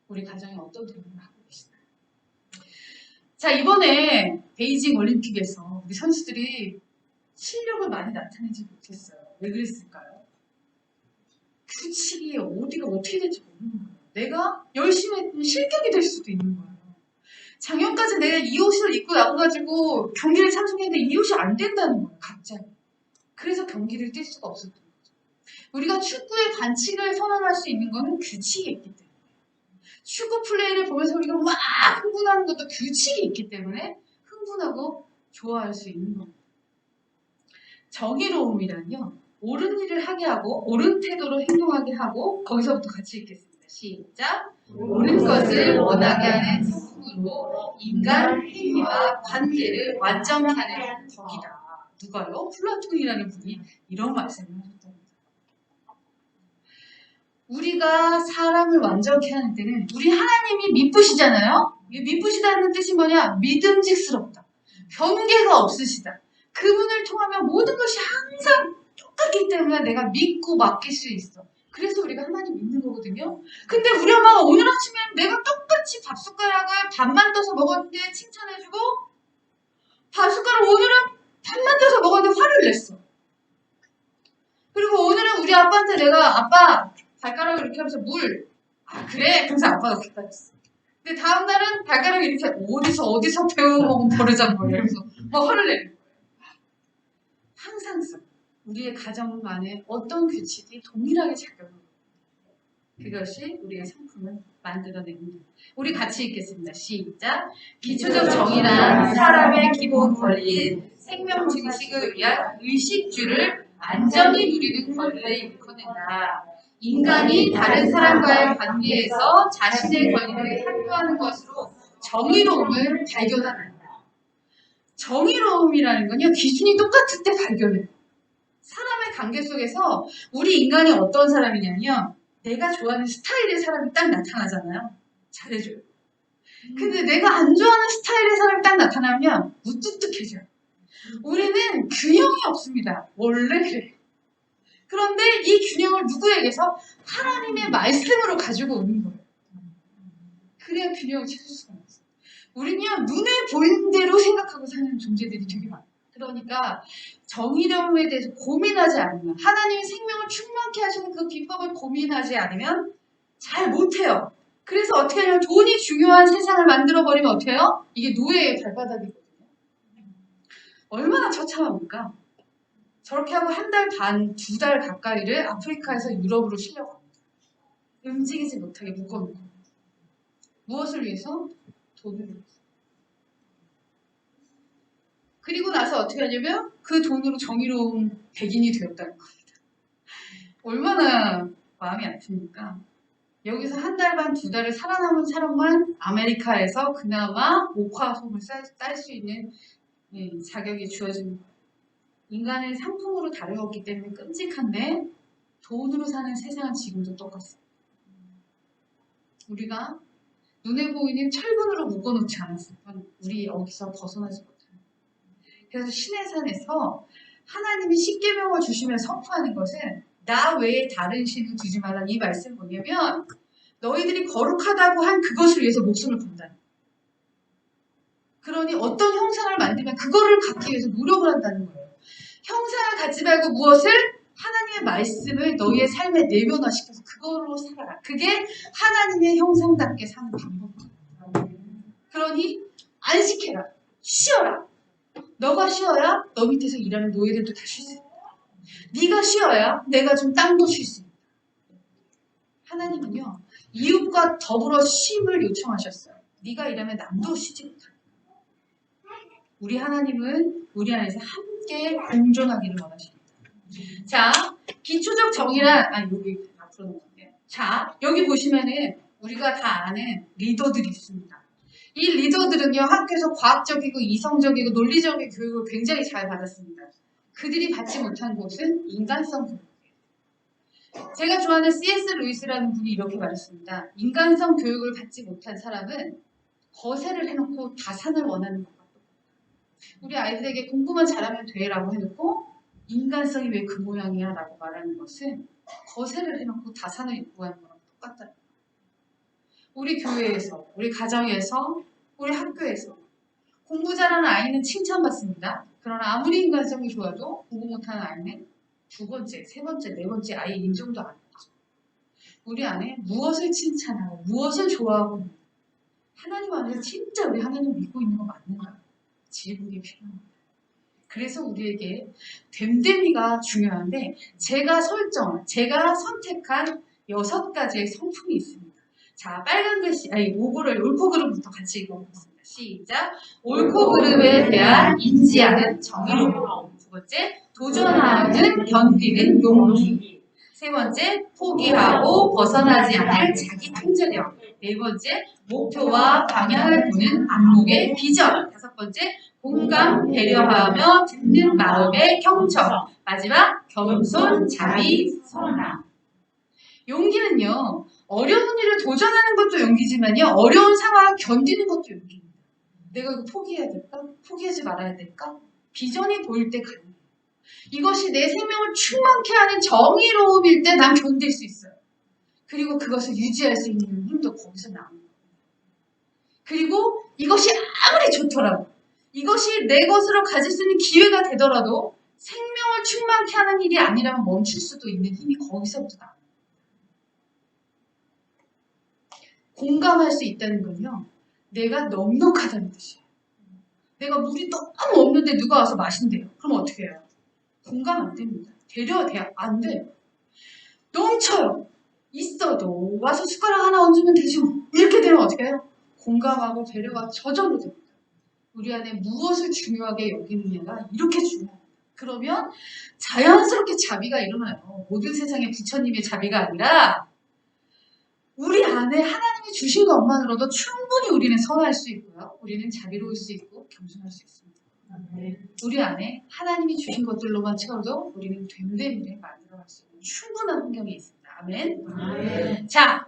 우리 가정에 어떤 도움을 하고 계시나요? 자, 이번에 베이징 올림픽에서 우리 선수들이 실력을 많이 나타내지 못했어요. 왜 그랬을까요? 규칙이 어디가 어떻게 될지 모르는 거예요. 내가 열심히 했더니 실격이 될 수도 있는 거예요. 작년까지 내가 이 옷을 입고 나와가지고 경기를 참석했는데 이 옷이 안 된다는 거예요. 갑자기. 그래서 경기를 뛸 수가 없었던 거죠. 우리가 축구의 반칙을 선언할 수 있는 거는 규칙이 있기 때문에. 축구 플레이를 보면서 우리가 막 흥분하는 것도 규칙이 있기 때문에 흥분하고 좋아할 수 있는 겁니다. 정의로움이란요. 옳은 일을 하게 하고 옳은 태도로 행동하게 하고 거기서부터 같이 읽겠습니다. 시작! 옳은 것을 원하게 하는 성품으로 인간 행위와 관계를 완전히 하는 덕이다. 누가요? 플라톤이라는 분이 이런 말씀을 하셨던 겁니다. 우리가 사람을 완전히 하는 때는 우리 하나님이 미쁘시잖아요. 미쁘시다는 뜻이 뭐냐? 믿음직스럽다. 변개가 없으시다. 그분을 통하면 모든 것이 항상 똑같기 때문에 내가 믿고 맡길 수 있어. 그래서 우리가 하나님 믿는 거거든요. 근데 우리 엄마가 오늘 아침에 내가 똑같이 밥숟가락을 반만 떠서 먹었는데 칭찬해주고 밥숟가락을 오늘은 반만 떠서 먹었는데 화를 냈어. 그리고 오늘은 우리 아빠한테 내가 아빠 발가락을 이렇게 하면서 물. 아 그래? 그래서 아빠가 갖다 줬어. 근데 다음 날은 발가락을 이렇게 어디서 배워먹은 버르장머리 그래서 막 화를 내는 거예요. 항상 우리의 가정 안에 어떤 규칙이 동일하게 작용합니다. 그것이 우리의 성품을 만들어냅니다. 우리 같이 읽겠습니다. 시작! 기초적 정의란 사람의 기본 권리인 생명 증식을 위한 의식주를 안전히 누리는 권리를 일컫는다. 인간이 다른 사람과의 관계에서 자신의 권리를 향유하는 것으로 정의로움을 발견한다. 정의로움이라는 건요, 기준이 똑같을 때 발견해요. 사람의 관계 속에서 우리 인간이 어떤 사람이냐면요, 내가 좋아하는 스타일의 사람이 딱 나타나잖아요. 잘해줘요. 근데 내가 안 좋아하는 스타일의 사람이 딱 나타나면 무뚝뚝해져요. 우리는 균형이 없습니다. 원래 그래. 그런데 이 균형을 누구에게서? 하나님의 말씀으로 가지고 오는 거예요. 그래야 균형을 찾을 수가 있어요. 우리는요, 눈에 보이는 대로 생각하고 사는 존재들이 되게 많아요. 그러니까 정의로움에 대해서 고민하지 않으면, 하나님의 생명을 충만케 하시는 그 비법을 고민하지 않으면 잘 못해요. 그래서 어떻게 하냐면 돈이 중요한 세상을 만들어버리면 어떻게 해요? 이게 노예의 발바닥이거든요. 얼마나 처참합니까? 저렇게 하고 한 달 반, 2달 가까이를 아프리카에서 유럽으로 실려갑니다. 움직이지 못하게 묶어놓고. 무엇을 위해서? 돈을 위해서. 그리고 나서 어떻게 하냐면 그 돈으로 정의로운 백인이 되었다는 겁니다. 얼마나 마음이 아픕니까? 여기서 한 달 반, 2달을 살아남은 사람만 아메리카에서 그나마 옥화솜을 딸 수 있는 자격이 주어진 거예요. 인간을 상품으로 다루었기 때문에 끔찍한데 돈으로 사는 세상은 지금도 똑같습니다. 우리가 눈에 보이는 철분으로 묶어놓지 않았으면 우리 여기서 벗어나지 못합니다. 그래서 신의 산에서 하나님이 십계명을 주시며 선포하는 것은 나 외에 다른 신을 두지 말라. 이 말씀 뭐냐면 너희들이 거룩하다고 한 그것을 위해서 목숨을 건다. 그러니 어떤 형상을 만들면 그거를 갖기 위해서 노력을 한다는 거예요. 형상을 갖지 말고 무엇을? 하나님의 말씀을 너희의 삶에 내면화시켜서 그거로 살아라. 그게 하나님의 형상답게 사는 방법이에요. 그러니 안식해라. 쉬어라. 너가 쉬어야 너 밑에서 일하는 노예들도 다 쉴 수 있다. 네가 쉬어야 내가 좀 땅도 쉴 수 있다. 하나님은요, 이웃과 더불어 쉼을 요청하셨어요. 네가 일하면 남도 쉬지 못한다. 우리 하나님은 우리 안에서 함께 공존하기를 원하십니다. 자, 기초적 정의란 여기 앞으로 놓을게요. 자, 여기 보시면은 우리가 다 아는 리더들이 있습니다. 이 리더들은요, 학교에서 과학적이고 이성적이고 논리적인 교육을 굉장히 잘 받았습니다. 그들이 받지 못한 것은 인간성 교육이에요. 제가 좋아하는 C.S. 루이스라는 분이 이렇게 말했습니다. 인간성 교육을 받지 못한 사람은 거세를 해놓고 다산을 원하는 것 같아요. 우리 아이들에게 공부만 잘하면 돼라고 해놓고 인간성이 왜 그 모양이야 라고 말하는 것은 거세를 해놓고 다산을 구하는 거랑 똑같다. 우리 교회에서, 우리 가정에서, 우리 학교에서 공부 잘하는 아이는 칭찬받습니다. 그러나 아무리 인간성이 좋아도 공부 못하는 아이는 두 번째, 세 번째, 네 번째 아예 인정도 안 하죠. 우리 안에 무엇을 칭찬하고 무엇을 좋아하고 하나님 안에서 진짜 우리 하나님 믿고 있는 거 맞는가? 질문이 필요합니다. 그래서 우리에게 됨됨이가 중요한데 제가 선택한 6가지의 성품이 있습니다. 자, 빨간 글씨, 옳고 그름부터 같이 읽어보겠습니다. 시작. 옳고 그름에 대한 인지하는 정의로움. 두 번째, 도전하는 견디는 용기. 세 번째, 포기하고 벗어나지 않을 자기 통제력. 네 번째, 목표와 방향을 보는 안목의 비전. 다섯 번째, 공감, 배려하며 듣는 마음의 경청. 마지막, 겸손, 자비, 선함. 용기는요, 어려운 일을 도전하는 것도 용기지만요, 어려운 상황을 견디는 것도 용기입니다. 내가 이거 포기해야 될까? 포기하지 말아야 될까? 비전이 보일 때 가능해요. 이것이 내 생명을 충만케 하는 정의로움일 때 난 견딜 수 있어요. 그리고 그것을 유지할 수 있는 힘도 거기서 나옵니다. 그리고 이것이 아무리 좋더라도 이것이 내 것으로 가질 수 있는 기회가 되더라도 생명을 충만케 하는 일이 아니라면 멈출 수도 있는 힘이 거기서부터 나옵니다. 공감할 수 있다는 건요. 내가 넉넉하다는 뜻이에요. 내가 물이 너무 없는데 누가 와서 마신대요. 그럼 어떻게 해요? 공감 안 됩니다. 되려 돼요. 안 돼요. 넘쳐요. 있어도 와서 숟가락 하나 얹으면 되죠. 이렇게 되면 어떻게 해요? 공감하고 배려가 저절로 됩니다. 우리 안에 무엇을 중요하게 여기느냐가 이렇게 중요합니다. 그러면 자연스럽게 자비가 일어나요. 모든 세상에 부처님의 자비가 아니라 우리 안에 하나님이 주신 것만으로도 충분히 우리는 선할 수 있고요. 우리는 자비로울 수 있고 겸손할 수 있습니다. 우리 안에 하나님이 주신 것들로만 채워도 우리는 됨됨이를 만들어갈 수 있는 충분한 환경이 있습니다. 아멘. 자,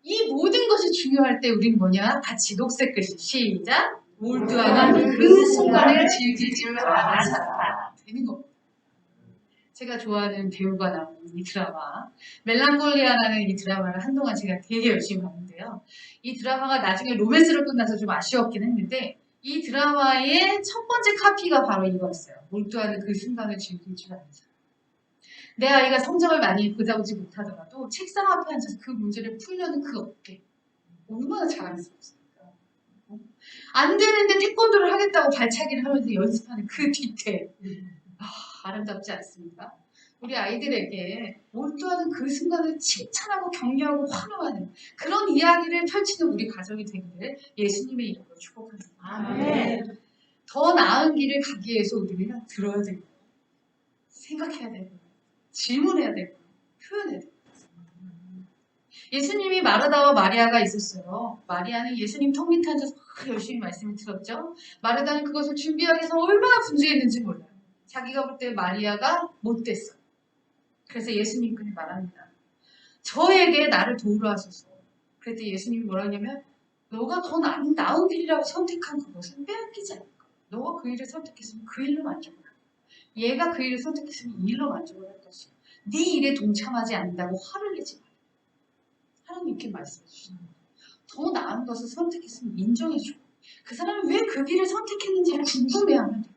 이 모든 것이 중요할 때 우리는 뭐냐? 같이 녹색 글씨 시작. 몰두하는 그 순간을 즐길 줄 알아서 되는 겁니다. 제가 좋아하는 배우가 나오는 이 드라마 멜랑콜리아라는 이 드라마를 한동안 제가 되게 열심히 봤는데요. 이 드라마가 나중에 로맨스로 끝나서 좀 아쉬웠긴 했는데 이 드라마의 첫 번째 카피가 바로 이거였어요. 몰두하는 그 순간을 즐길 줄 아는 사람. 내 아이가 성적을 많이 보다보지 못하더라도 책상 앞에 앉아서 그 문제를 풀려는 그 어깨. 얼마나 자랑스럽습니까? 안 되는데 태권도를 하겠다고 발차기를 하면서 연습하는 그 뒤태. 아름답지 않습니까? 우리 아이들에게 몰두하는 그 순간을 칭찬하고 격려하고 환호하는 그런 이야기를 펼치는 우리 가정이 되기를 예수님의 이름으로 축복합니다. 아멘. 더 나은 길을 가기 위해서 우리는 들어야 되고 생각해야 되고 질문해야 되고 표현해야 되고 예수님이 마르다와 마리아가 있었어요. 마리아는 예수님 턱 밑에 앉아서 열심히 말씀을 들었죠. 마르다는 그것을 준비하기 위해서 얼마나 분주했는지 몰라요. 자기가 볼 때 마리아가 못됐어. 그래서 예수님께서 말합니다. 저에게 나를 도우라 하소서. 그랬더니 예수님이 뭐라 하냐면 너가 더 나은 길이라고 선택한 그것은 빼앗기지 않을 거야. 너가 그 일을 선택했으면 그 일로 만족을 할 거야. 얘가 그 일을 선택했으면 이 일로 만족을 할 것이야. 네 일에 동참하지 않는다고 화를 내지 마. 하나님께 말씀해 주시는 거예요. 더 나은 것을 선택했으면 인정해줘. 그 사람이 왜 그 길을 선택했는지를 궁금해하면 돼.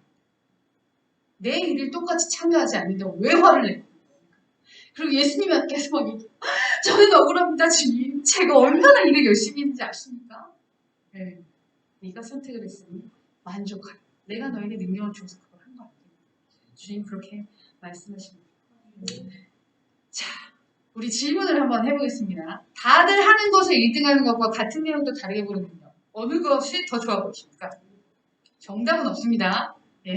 내 일을 똑같이 참여하지 않는다고 왜 화를 내는 거예요? 그리고 예수님께서 막 저는 억울합니다 주님. 제가 얼마나 일을 열심히 했는지 아십니까? 네. 네가 선택을 했으니 만족하라. 내가 너에게 능력을 줘서 그걸 한 거야. 주님 그렇게 말씀하십니다. 자, 우리 질문을 한번 해보겠습니다. 다들 하는 것을 1등하는 것과 같은 내용도 다르게 보는군요. 어느 것이 더 좋아 보이십니까? 정답은 없습니다. 예.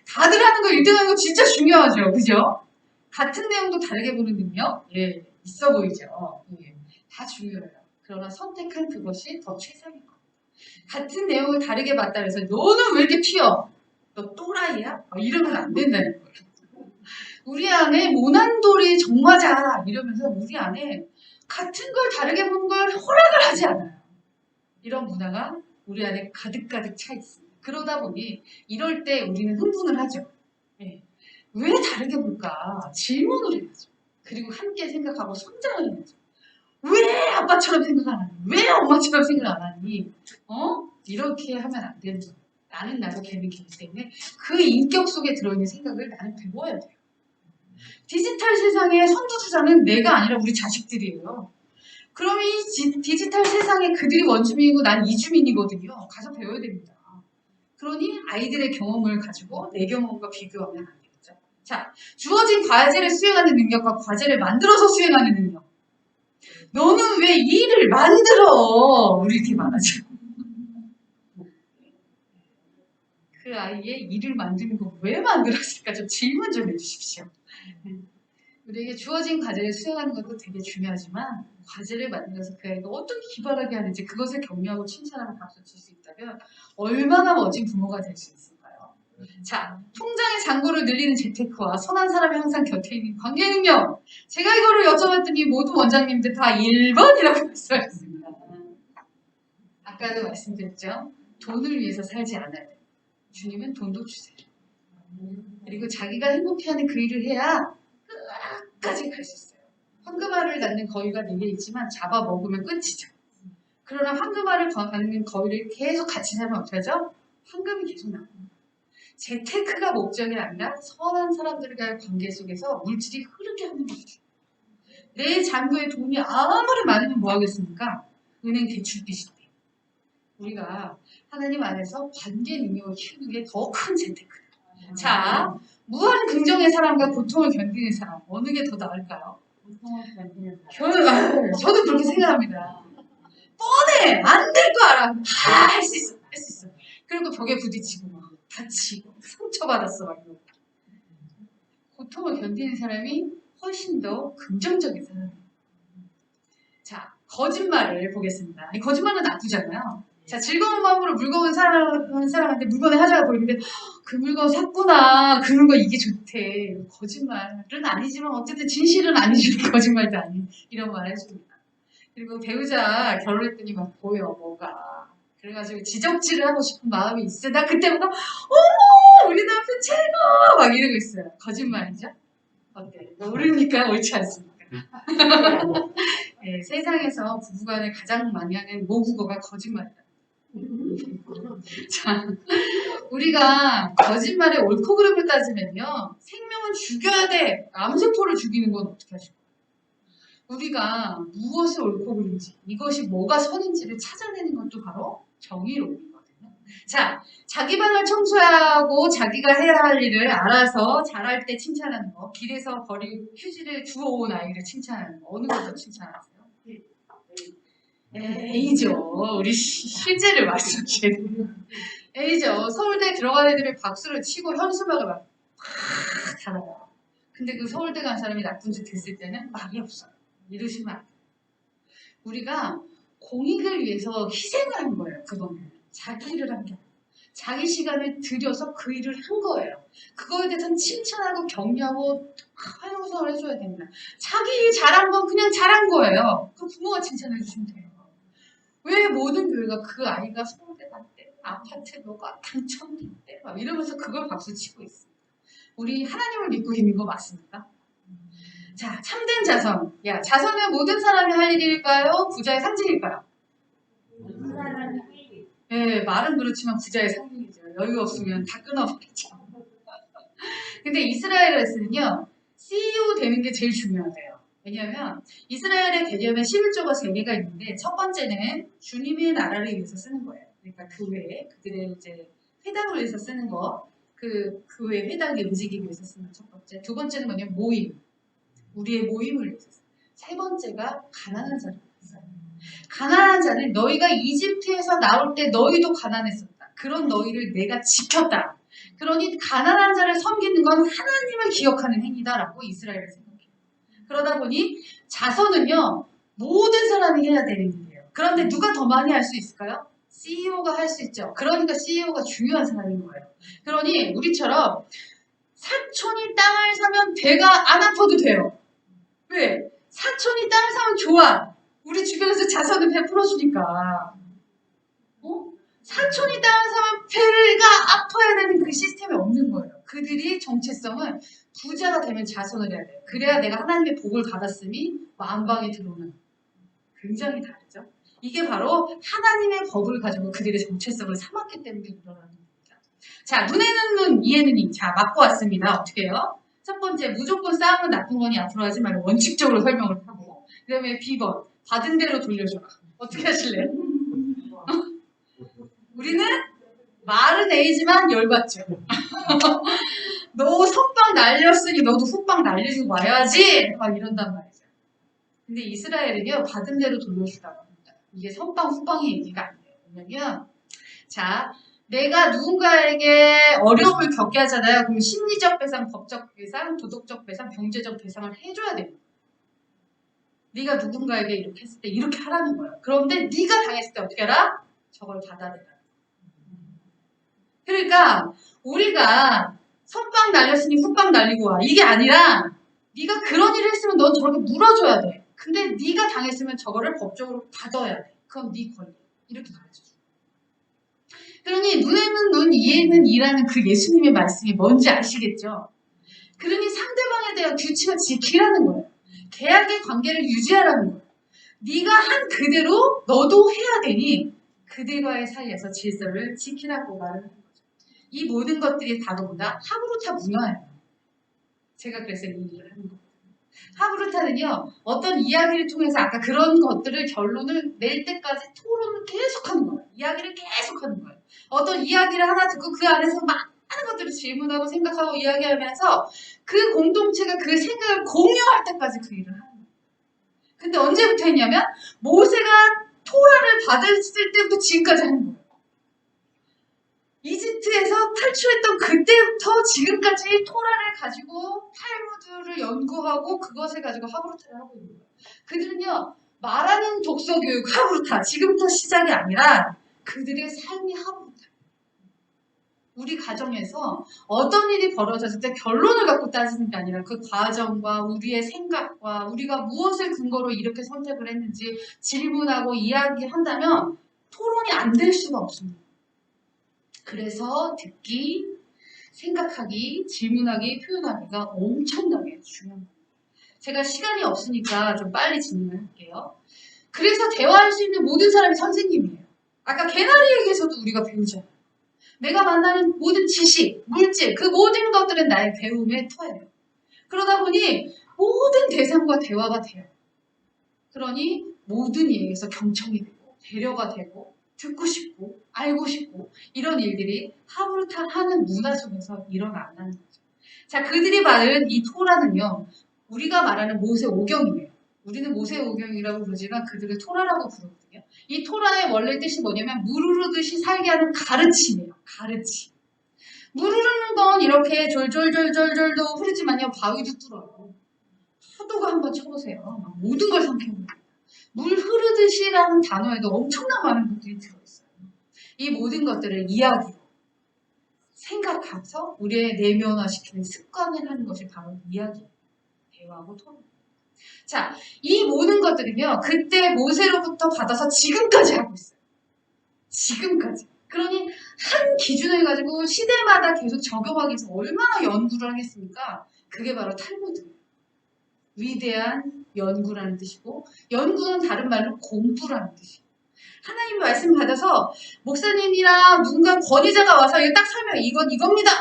다들 하는 거 1등하는 거 진짜 중요하죠. 그죠? 같은 내용도 다르게 보는 능력? 예, 있어 보이죠. 예, 다 중요해요. 그러나 선택한 그것이 더 최상인 겁니다. 같은 내용을 다르게 봤다 그래서 너는 왜 이렇게 튀어? 너 또라이야? 이러면 안 된다는 거예요. 우리 안에 모난돌이 정맞아 이러면서 우리 안에 같은 걸 다르게 본 걸 허락을 하지 않아요. 이런 문화가 우리 안에 가득가득 차 있습니다. 그러다 보니 이럴 때 우리는 흥분을 하죠. 네. 왜 다르게 볼까? 질문을 해야죠. 그리고 함께 생각하고 성장을 해야죠. 왜 아빠처럼 생각 안 하니? 왜 엄마처럼 생각 안 하니? 이렇게 하면 안 되는 거예요. 나는 나고 걔는 걔기 때문에 그 인격 속에 들어있는 생각을 나는 배워야 돼요. 디지털 세상의 선두주자는 내가 아니라 우리 자식들이에요. 그럼 이 디지털 세상에 그들이 원주민이고 난 이주민이거든요. 가서 배워야 됩니다. 그러니 아이들의 경험을 가지고 내 경험과 비교하면 안 되겠죠. 자, 주어진 과제를 수행하는 능력과 과제를 만들어서 수행하는 능력. 너는 왜 일을 만들어? 우리 이렇게 말하죠. 그 아이의 일을 만드는 거 왜 만들었을까? 좀 질문 좀 해주십시오. 우리에게 주어진 과제를 수행하는 것도 되게 중요하지만 과제를 만들어서 그 아이가 어떻게 기발하게 하는지 그것을 격려하고 칭찬하고 박수 칠 수 있다면 얼마나 멋진 부모가 될 수 있을까요? 자, 통장의 잔고를 늘리는 재테크와 선한 사람이 항상 곁에 있는 관계 능력. 제가 이거를 여쭤봤더니 모든 원장님들 다 1번이라고 말씀하셨습니다. 아까도 말씀드렸죠? 돈을 위해서 살지 않아야 돼요. 주님은 돈도 주세요. 그리고 자기가 행복해하는 그 일을 해야 끝까지 갈 수 있어요. 황금알을 낳는 거위가 4개 있지만 잡아먹으면 끝이죠. 그러나 황금알을 낳는 거위를 계속 같이 살면 어떻게 하죠? 황금이 계속 나옵니다. 재테크가 목적이 아니라 선한 사람들과의 관계 속에서 물질이 흐르게 하는 것이죠. 내 잔고에 돈이 아무리 많으면 뭐 하겠습니까? 은행 대출빚이 돼. 우리가 하나님 안에서 관계 능력을 키우는 게 더 큰 재테크예요. 자, 무한 긍정의 사람과 고통을 견디는 사람 어느 게 더 나을까요? 저도 그렇게 생각합니다. 뻔해! 안 될 거 알아! 할 수 있어! 할 수 있어! 그리고 벽에 부딪히고 막 다치고 상처받았어 막 이러고. 고통을 견디는 사람이 훨씬 더 긍정적인 사람이에요. 자, 거짓말을 보겠습니다. 이 거짓말은 나쁘잖아요. 자, 즐거운 마음으로 물건을 사는 사람한테 물건의 하자가 보이는데 그 물건 샀구나. 그 물건 이게 좋대. 거짓말은 아니지만 어쨌든 진실은 아니지만 거짓말도 아닌 이런 말 해줍니다. 그리고 배우자 결혼했더니 막 보여 뭐가. 그래가지고 지적질을 하고 싶은 마음이 있어요. 나 그때부터 어머 우리 남편 최고 막 이러고 있어요. 거짓말이죠? 어때? 모르니까 옳지 않습니까? 네, 세상에서 부부간에 가장 많이 하는 모국어가 거짓말이다. 자, 우리가 거짓말의 옳고 그름을 따지면요. 생명은 죽여야 돼. 암세포를 죽이는 건 어떻게 하실까요? 우리가 무엇이 옳고 그른지, 이것이 뭐가 선인지를 찾아내는 것도 바로 정의로움이거든요. 자, 자기 방을 청소하고 자기가 해야 할 일을 알아서 잘할 때 칭찬하는 거, 길에서 버리고 휴지를 주워온 아이를 칭찬하는 거, 어느 것도 칭찬하세요? A죠. 우리 실제를 말씀하셔야 돼요. A죠. 서울대 들어간 애들이 박수를 치고 현수막을 막 달아요. 근데 그 서울대 간 사람이 나쁜 짓 했을 때는 말이 없어요. 이러시면 안 돼요. 우리가 공익을 위해서 희생을 한 거예요. 그거는. 자기 일을 한 게 아니에요. 자기 시간을 들여서 그 일을 한 거예요. 그거에 대해서는 칭찬하고 격려하고 하용성을 해줘야 됩니다. 자기 일 잘한 건 그냥 잘한 거예요. 그 부모가 칭찬해 주시면 돼요. 왜 모든 교회가 그 아이가 서울대 갔대, 아파트 뭐가 당첨됐대 막 이러면서 그걸 박수 치고 있습니다. 우리 하나님을 믿고 있는 거 맞습니까? 자, 참된 자선. 야, 자선은 모든 사람이 할 일일까요? 부자의 상징일까요? 네, 말은 그렇지만 부자의 상징이죠. 여유 없으면 다 끊어버리죠. 근데 이스라엘에서는요, CEO 되는 게 제일 중요하대요. 왜냐하면 이스라엘의 개념에 11조가 3개가 있는데 첫 번째는 주님의 나라를 위해서 쓰는 거예요. 그러니까 교회, 그들의 이제 회당을 위해서 쓰는 거, 그 교회 회당이 움직이기 위해서 쓰는 첫 번째. 두 번째는 뭐냐면 모임, 우리의 모임을 위해서 써요. 세 번째가 가난한 자를 위해서 써요. 가난한 자는 너희가 이집트에서 나올 때 너희도 가난했었다. 그런 너희를 내가 지켰다. 그러니 가난한 자를 섬기는 건 하나님을 기억하는 행위다라고 이스라엘을 생각해요. 그러다 보니 자선은요. 모든 사람이 해야 되는 일이에요. 그런데 누가 더 많이 할 수 있을까요? CEO가 할 수 있죠. 그러니까 CEO가 중요한 사람인 거예요. 그러니 우리처럼 사촌이 땅을 사면 배가 안 아파도 돼요. 왜? 사촌이 땅을 사면 좋아. 우리 주변에서 자선을 베풀어주니까. 사촌이 땅을 사면 배가 아파야 되는 그 시스템이 없는 거예요. 그들이 정체성은 부자가 되면 자선을 해야 돼요. 그래야 내가 하나님의 복을 받았음이 만방에 들어오는. 굉장히 다르죠. 이게 바로 하나님의 법을 가지고 그들의 정체성을 삼았기 때문에 일어나는 겁니다. 자, 눈에는 눈, 이에는 이. 자, 맞고 왔습니다. 어떻게 해요? 첫 번째, 무조건 싸움은 나쁜 거니 앞으로 하지 말고 원칙적으로 설명을 하고. 그 다음에 B번, 받은 대로 돌려줘라. 어떻게 하실래요? 우리는 말은 A지만 열받죠. 너 선빵 날렸으니 너도 후빵 날리고 와야지! 막 이런단 말이죠. 근데 이스라엘은요, 받은 대로 돌려주라고 합니다. 이게 선빵, 후빵의 얘기가 아니에요. 왜냐면, 자, 내가 누군가에게 어려움을 겪게 하잖아요. 그럼 심리적 배상, 법적 배상, 도덕적 배상, 경제적 배상을 해줘야 돼요. 네가 누군가에게 이렇게 했을 때 이렇게 하라는 거예요. 그런데 네가 당했을 때 어떻게 하라? 저걸 받아내라. 그러니까 우리가 선빵 날렸으니 후빵 날리고 와. 이게 아니라 네가 그런 일을 했으면 넌 저렇게 물어줘야 돼. 근데 네가 당했으면 저거를 법적으로 받아야 돼. 그럼 네 권리. 이렇게 가르쳐줘. 그러니 눈에는 눈, 이에는 이라는 그 예수님의 말씀이 뭔지 아시겠죠? 그러니 상대방에 대한 규칙을 지키라는 거예요. 계약의 관계를 유지하라는 거예요. 네가 한 그대로 너도 해야 되니 그들과의 사이에서 질서를 지키라고 말을 하는 거죠. 이 모든 것들이 다 뭐다? 하브루타 문화예요. 제가 그래서 이 일을 하는 거예요. 하브루타는요, 어떤 이야기를 통해서 아까 그런 것들을 결론을 낼 때까지 토론을 계속하는 거예요. 이야기를 계속하는 거예요. 어떤 이야기를 하나 듣고 그 안에서 많은 것들을 질문하고 생각하고 이야기하면서 그 공동체가 그 생각을 공유할 때까지 그 일을 하는 거예요. 근데 언제부터 했냐면 모세가 토라를 받았을 때부터 지금까지 하는 거예요. 이집트에서 탈출했던 그때부터 지금까지 토라를 가지고 탈무드를 연구하고 그것을 가지고 하브루타를 하고 있는 거예요. 그들은요, 말하는 독서 교육 하브루타, 지금부터 시작이 아니라 그들의 삶이 하브루타. 우리 가정에서 어떤 일이 벌어졌을 때 결론을 갖고 따지는 게 아니라 그 과정과 우리의 생각과 우리가 무엇을 근거로 이렇게 선택을 했는지 질문하고 이야기한다면 토론이 안 될 수가 없습니다. 그래서 듣기, 생각하기, 질문하기, 표현하기가 엄청나게 중요한 겁니다. 제가 시간이 없으니까 좀 빨리 진행을 할게요. 그래서 대화할 수 있는 모든 사람이 선생님이에요. 아까 개나리에게서도 우리가 배우잖아요. 내가 만나는 모든 지식, 물질, 그 모든 것들은 나의 배움의 터예요. 그러다 보니 모든 대상과 대화가 돼요. 그러니 모든 이에게서 경청이 되고 배려가 되고 듣고 싶고 알고 싶고 이런 일들이 하브루타 하는 문화 속에서 일어난다는 거죠. 자, 그들이 말하는 이 토라는요, 우리가 말하는 모세오경이에요. 우리는 모세오경이라고 부르지만 그들을 토라라고 부르거든요. 이 토라의 원래 뜻이 뭐냐면 물 흐르듯이 살게 하는 가르침이에요. 가르침. 물 흐르는 건 이렇게 졸졸졸졸졸도 흐르지만요, 바위도 뚫어요. 파도가 한번 쳐보세요. 모든 걸 삼켜버려요. 물 흐르듯이라는 단어에도 엄청난 많은 것들이 들어있어요. 이 모든 것들을 이야기로 생각하면서 우리의 내면화시키는 습관을 하는 것이 바로 이야기, 대화하고 토론. 자, 이 모든 것들은요, 그때 모세로부터 받아서 지금까지 하고 있어요. 지금까지. 그러니 한 기준을 가지고 시대마다 계속 적용하기 위해서 얼마나 연구를 하겠습니까? 그게 바로 탈무드예요. 위대한 연구라는 뜻이고, 연구는 다른 말로 공부라는 뜻이에요. 하나님 말씀 받아서 목사님이랑 누군가 권위자가 와서 이거 딱 설명, 이건 이겁니다.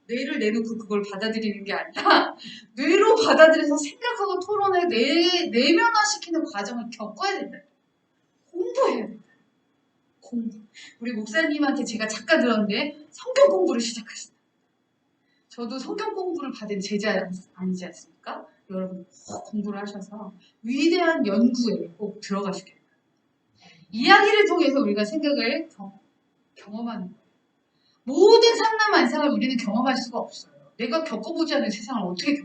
뇌를 내놓고 그걸 받아들이는 게 아니라 뇌로 받아들여서 생각하고 토론을 내면화시키는 과정을 겪어야 된다. 공부해야 된다. 공부. 우리 목사님한테 제가 잠깐 들었는데 성경 공부를 시작하신다. 저도 성경 공부를 받은 제자 아니지 않습니까? 여러분 꼭 공부를 하셔서 위대한 연구에 꼭 들어가시길 바랍니다. 이야기를 통해서 우리가 생각을 경험하는 거예요. 모든 산나만상을 우리는 경험할 수가 없어요. 내가 겪어보지 않은 세상을 어떻게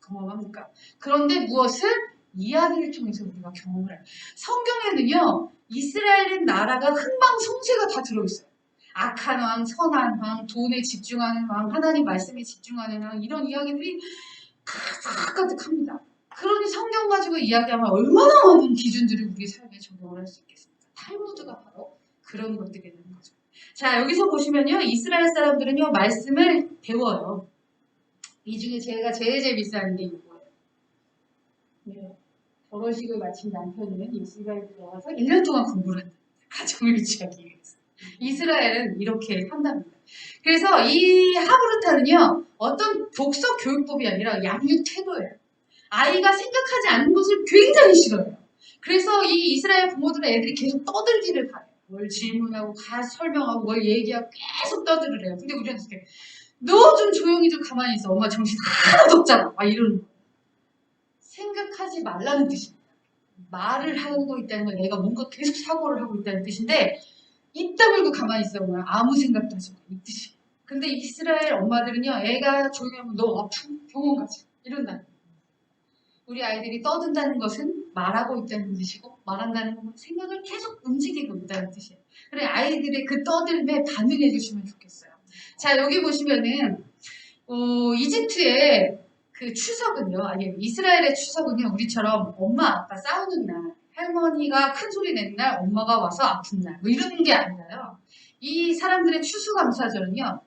경험합니까? 그런데 무엇을? 이야기를 통해서 우리가 경험을 해요. 성경에는요, 이스라엘은 나라가 흥망성쇠가 다 들어있어요. 악한 왕, 선한 왕, 돈에 집중하는 왕, 하나님 말씀에 집중하는 왕, 이런 이야기들이 가득합니다. 그러니 성경 가지고 이야기하면 얼마나 많은 기준들을 우리 삶에 적용을 할 수 있겠습니까? 탈무드가 바로 그런 것들이라는 거죠. 자, 여기서 보시면요, 이스라엘 사람들은요, 말씀을 배워요. 이 중에 제가 제일 재밌어하는 게 이거예요. 네. 결혼식을 마친 남편은 이스라엘 들어가서 1년 동안 공부를 한다. 가정을 유지하기 위해서. 이스라엘은 이렇게 한답니다. 그래서 이 하브르타는요, 어떤 독서 교육법이 아니라 양육 태도예요. 아이가 생각하지 않는 것을 굉장히 싫어해요. 그래서 이 이스라엘 부모들은 애들이 계속 떠들기를 바래요. 뭘 질문하고 설명하고 뭘 얘기하고 계속 떠들으래요. 근데 우리는 어떻게 너 좀 조용히 좀 가만히 있어. 엄마 정신 하나도 없잖아. 막 이러는 거예요. 생각하지 말라는 뜻입니다. 말을 하고 있다는 건 내가 뭔가 계속 사고를 하고 있다는 뜻인데 입 다물고 가만히 있어 보면 아무 생각도 하지 마. 이 뜻이에요. 근데 이스라엘 엄마들은요. 애가 조용히 하면 너 아프? 병원 가자. 이런다. 우리 아이들이 떠든다는 것은 말하고 있다는 뜻이고 말한다는 건 생각을 계속 움직이고 있다는 뜻이에요. 그래 아이들의 그 떠들매 반응해 주시면 좋겠어요. 자 여기 보시면은 이집트의 그 추석은요, 아니 이스라엘의 추석은요 우리처럼 엄마 아빠 싸우는 날, 할머니가 큰 소리 내는 날, 엄마가 와서 아픈 날, 뭐 이런 게 아니라요. 이 사람들의 추수감사절은요,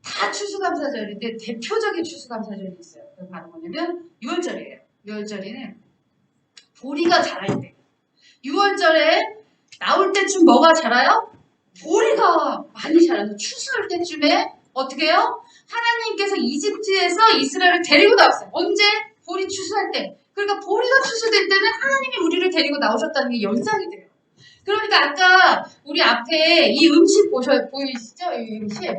다 추수감사절인데 대표적인 추수감사절이 있어요. 그 바로 뭐냐면 6월절이에요. 6월절에는 보리가 자랄 때. 6월절에 나올 때쯤 뭐가 자라요? 보리가 많이 자라서 추수할 때쯤에 어떻게 해요? 하나님께서 이집트에서 이스라엘을 데리고 나왔어요. 언제? 보리 추수할 때. 그러니까 보리가 추수될 때는 하나님이 우리를 데리고 나오셨다는 게 연상이 돼요. 그러니까 아까 우리 앞에 이 음식 보이시죠? 이 음식.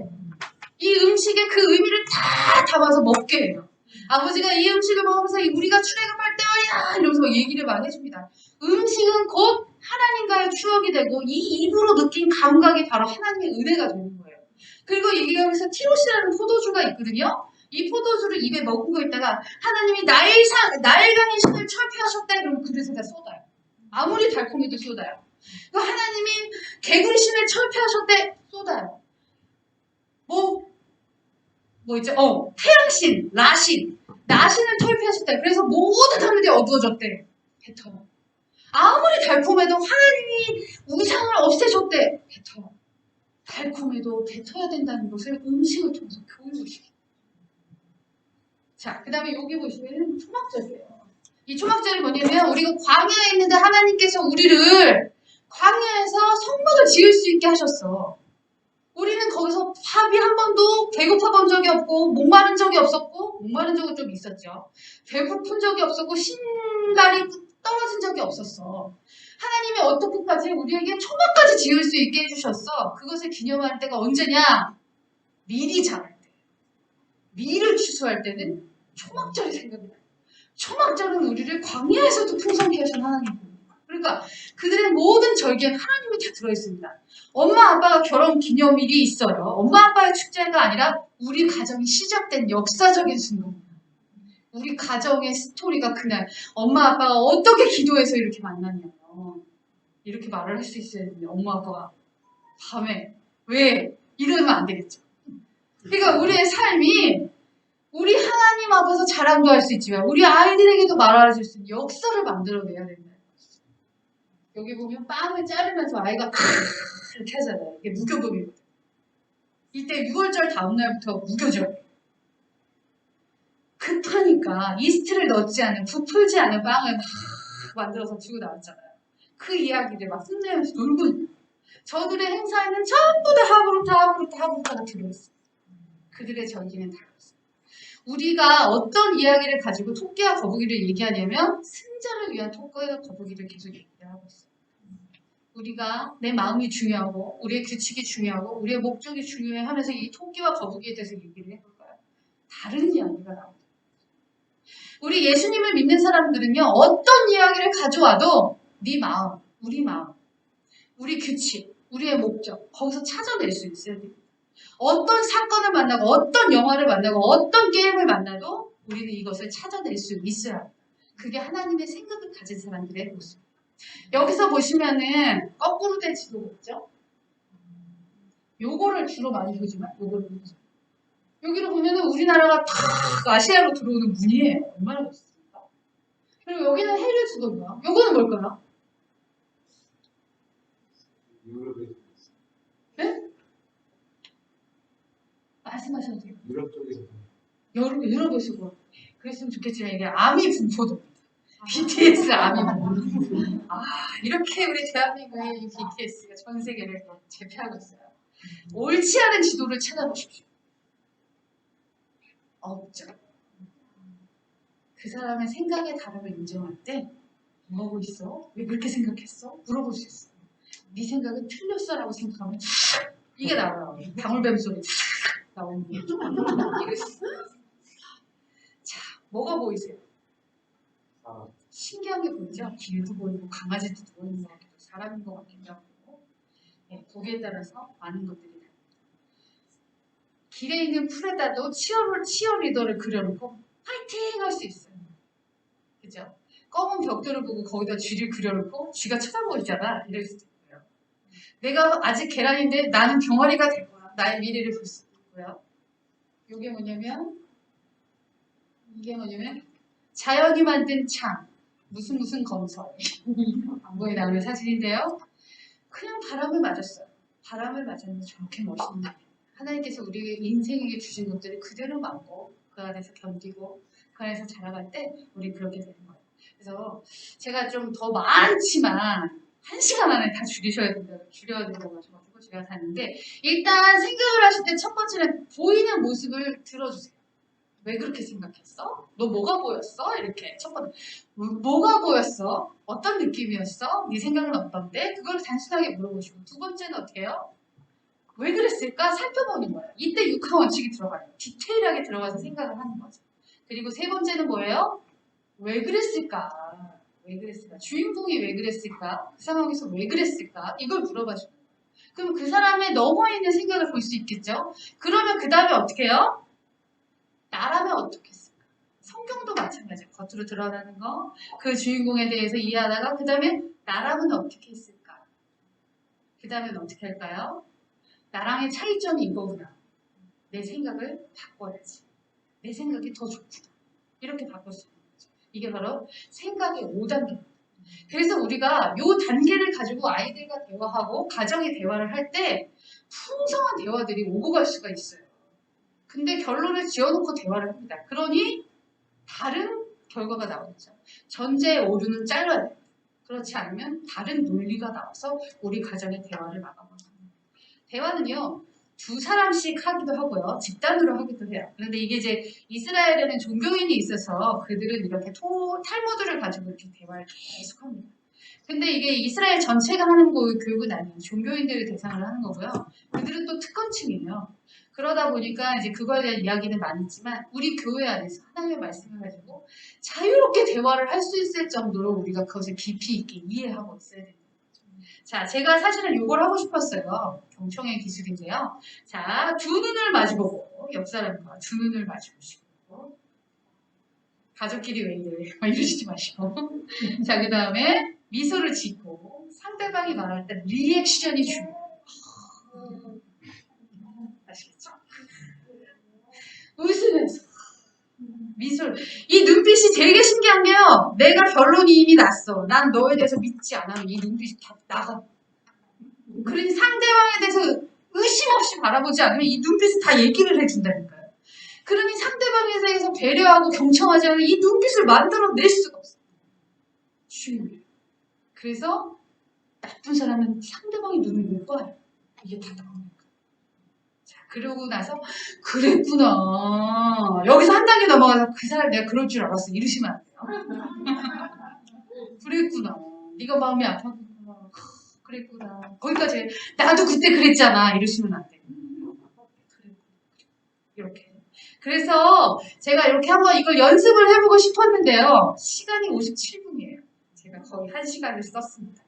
이 음식의 그 의미를 다 담아서 먹게 해요. 아버지가 이 음식을 먹으면서 우리가 출애굽할 때야 이러면서 얘기를 많이 해줍니다. 음식은 곧 하나님과의 추억이 되고 이 입으로 느낀 감각이 바로 하나님의 은혜가 되는 거예요. 그리고 여기서 티로시라는 포도주가 있거든요. 이 포도주를 입에 머금고 있다가 하나님이 나일강의 신을 철폐하셨다 그러면 그릇에다 쏟아요. 아무리 달콤해도 쏟아요. 그 하나님이 개구리 신을 철폐하셨대 쏟아요. 뭐 있죠? 태양신, 나신을 철폐하셨대. 그래서 모든 하늘이 어두워졌대. 뱉어요. 아무리 달콤해도 하나님이 우상을 없애셨대. 뱉어요. 달콤해도 뱉어야 된다는 것을 음식을 통해서 교육을 시켜요. 자, 그 다음에 여기 보시면 초막절이에요. 이 초막절이 뭐냐면 우리가 광야에 있는데 하나님께서 우리를 광야에서 성막을 지을 수 있게 하셨어. 우리는 거기서 밥이 한 번도 배고파 본 적이 없고 목마른 적이 없었고 목마른 적은 좀 있었죠. 배고픈 적이 없었고 신발이 떨어진 적이 없었어. 하나님이 어떻게까지 우리에게 초막까지 지을 수 있게 해주셨어. 그것을 기념할 때가 언제냐? 밀이 자랄 때. 밀을 추수할 때는 초막절이 생각이 나요. 초막절은 우리를 광야에서도 풍성케 하신 하나님입니다. 그러니까 그들의 모든 절기엔 하나님이 다 들어있습니다. 엄마 아빠가 결혼 기념일이 있어요. 엄마 아빠의 축제가 아니라 우리 가정이 시작된 역사적인 순간입니다. 우리 가정의 스토리가 그날 엄마 아빠가 어떻게 기도해서 이렇게 만났냐면 이렇게 말을 할 수 있어야 되는데 엄마 아빠가 밤에 왜 이러면 안 되겠죠. 그러니까 우리의 삶이 우리 하나님 앞에서 자랑도 할 수 있지만 우리 아이들에게도 말할 수 있는 역사를 만들어내야 된다. 여기 보면 빵을 자르면서 아이가 이렇게 하잖아요. 이게 무교급이거든요. 이때 6월절 다음날부터 무교절. 급하니까 이스트를 넣지 않은 부풀지 않은 빵을 막 만들어서 주고 나왔잖아요. 그 이야기를 막 혼내면서 놀고 있는 거예요. 저들의 행사에는 전부 다 하브루타가 들어있어요. 그들의 절기는 달랐어요. 우리가 어떤 이야기를 가지고 토끼와 거북이를 얘기하냐면 승자를 위한 토끼와 거북이를 계속 얘기를 하고 있어요. 우리가 내 마음이 중요하고 우리의 규칙이 중요하고 우리의 목적이 중요해 하면서 이 토끼와 거북이에 대해서 얘기를 해볼까요? 다른 이야기가 나옵니다. 우리 예수님을 믿는 사람들은요. 어떤 이야기를 가져와도 네 마음, 우리 규칙, 우리의 목적 거기서 찾아낼 수 있어야 됩니다. 어떤 사건을 만나고 어떤 영화를 만나고 어떤 게임을 만나도 우리는 이것을 찾아낼 수 있어야 합니다. 그게 하나님의 생각을 가진 사람들의 모습입니다. 여기서 보시면은 거꾸로 된 지도가 있죠? 요거를 주로 많이 보지만 요거를 보죠. 여기를 보면은 우리나라가 탁 아시아로 들어오는 문이에요. 얼마나 멋있습니까? 그리고 여기는 해류 지도고요. 요거는 뭘까요? 네? 말씀하셔도 돼요. 유럽 쪽에서. 유럽에서 그랬으면 좋겠지만 이게 아미 분포도입니다. BTS 아미. 아, 이렇게 우리 대한민국의 이 BTS가 전 세계를 제패하고 있어요. 옳지 않은 지도를 찾아보십시오. 없죠. 그 사람의 생각의 다름을 인정할 때 뭐하고 있어? 왜 그렇게 생각했어? 물어볼 수 있어. 네 생각은 틀렸어라고 생각하면 이게 나와요. 방울뱀 소리 나오는 게. 자, 뭐가 보이세요? 신기한 게 보이죠? 길도 보이고 강아지도 보이는 것 같기도 하고 사람인 것 같기도 하고 네, 거기에 따라서 많은 것들이 다릅니다. 길에 있는 풀에다도 치어리더를 그려놓고 파이팅 할 수 있어요. 그죠? 검은 벽돌을 보고 거기다 쥐를 그려놓고 쥐가 쳐다보고 있잖아. 이럴 수도 있고요. 내가 아직 계란인데 나는 병아리가 될 거야. 나의 미래를 볼 수도 있고요. 이게 뭐냐면 자연이 만든 창 무슨 건설 광고에 나오는 사진인데요. 그냥 바람을 맞았어요. 바람을 맞았는데 저렇게 멋있는 거예요. 하나님께서 우리 인생에게 주신 것들이 그대로 맞고 그 안에서 견디고 그 안에서 자라갈 때 우리 그렇게 되는 거예요. 그래서 제가 좀 더 많지만 1시간 안에 다 줄여야 된다고 하셔가지고 제가 샀는데 일단 생각을 하실 때 첫 번째는 보이는 모습을 들어주세요. 왜 그렇게 생각했어? 너 뭐가 보였어? 이렇게 첫 번째 뭐가 보였어? 어떤 느낌이었어? 네 생각은 어떤데? 그걸 단순하게 물어보시고 두 번째는 어떻게 해요? 왜 그랬을까? 살펴보는 거예요. 이때 육하 원칙이 들어가요. 디테일하게 들어가서 생각을 하는 거죠. 그리고 세 번째는 뭐예요? 왜 그랬을까? 왜 그랬을까? 주인공이 왜 그랬을까? 그 상황에서 왜 그랬을까? 이걸 물어봐주는 거예요. 그럼 그 사람의 넘어있는 생각을 볼 수 있겠죠? 그러면 그 다음에 어떻게 해요? 나라면 어떻게 했을까? 성경도 마찬가지예요. 겉으로 드러나는 거, 그 주인공에 대해서 이해하다가 그 다음에 나라면 어떻게 했을까? 그 다음에 어떻게 할까요? 나랑의 차이점이 이거구나. 내 생각을 바꿔야지. 내 생각이 더 좋구나. 이렇게 바꿀 수 있는 거죠. 이게 바로 생각의 5단계. 그래서 우리가 이 단계를 가지고 아이들과 대화하고 가정의 대화를 할 때 풍성한 대화들이 오고 갈 수가 있어요. 근데 결론을 지어놓고 대화를 합니다. 그러니 다른 결과가 나오죠. 전제의 오류는 잘라야 돼요. 그렇지 않으면 다른 논리가 나와서 우리 가정의 대화를 막아버립니다. 대화는요. 두 사람씩 하기도 하고요. 집단으로 하기도 해요. 그런데 이게 이제 이스라엘에는 종교인이 있어서 그들은 이렇게 탈무드를 가지고 이렇게 대화를 계속 합니다. 근데 이게 이스라엘 전체가 하는 교육은 아니에요. 종교인들을 대상으로 하는 거고요. 그들은 또 특권층이에요. 그러다 보니까 이제 그거에 대한 이야기는 많이 있지만 우리 교회 안에서 하나님의 말씀을 가지고 자유롭게 대화를 할 수 있을 정도로 우리가 그것을 깊이 있게 이해하고 있어야 됩니다. 자, 제가 사실은 이걸 하고 싶었어요. 경청의 기술인데요. 자, 두 눈을 마주보고 옆 사람과 두 눈을 마주보시고 가족끼리 왜 이래 이러시지 마시고 자, 그 다음에 미소를 짓고 상대방이 말할 때 리액션이 중요해요. 아시겠죠? 웃으면서 미술. 이 눈빛이 되게 신기한 게요. 내가 결론이 이미 났어. 난 너에 대해서 믿지 않아. 이 눈빛이 다 나가. 그러니 상대방에 대해서 의심 없이 바라보지 않으면 이 눈빛을 다 얘기를 해준다니까요. 그러니 상대방에 대해서 배려하고 경청하지 않으면 이 눈빛을 만들어낼 수가 없어요. 중요해요. 그래서 나쁜 사람은 상대방의 눈을 못 봐요. 이게 다 나옵니다. 자, 그러고 나서 그랬구나. 여기서 한 단계 넘어가서 그 사람 내가 그럴 줄 알았어. 이러시면 안 돼요. 그랬구나. 네가 마음이 아팠구나. 그랬구나. 거기까지 나도 그때 그랬잖아. 이러시면 안 돼요. 이렇게. 그래서 제가 이렇게 한번 이걸 연습을 해보고 싶었는데요. 시간이 57분이에요. 제가 거의 1시간을 썼습니다.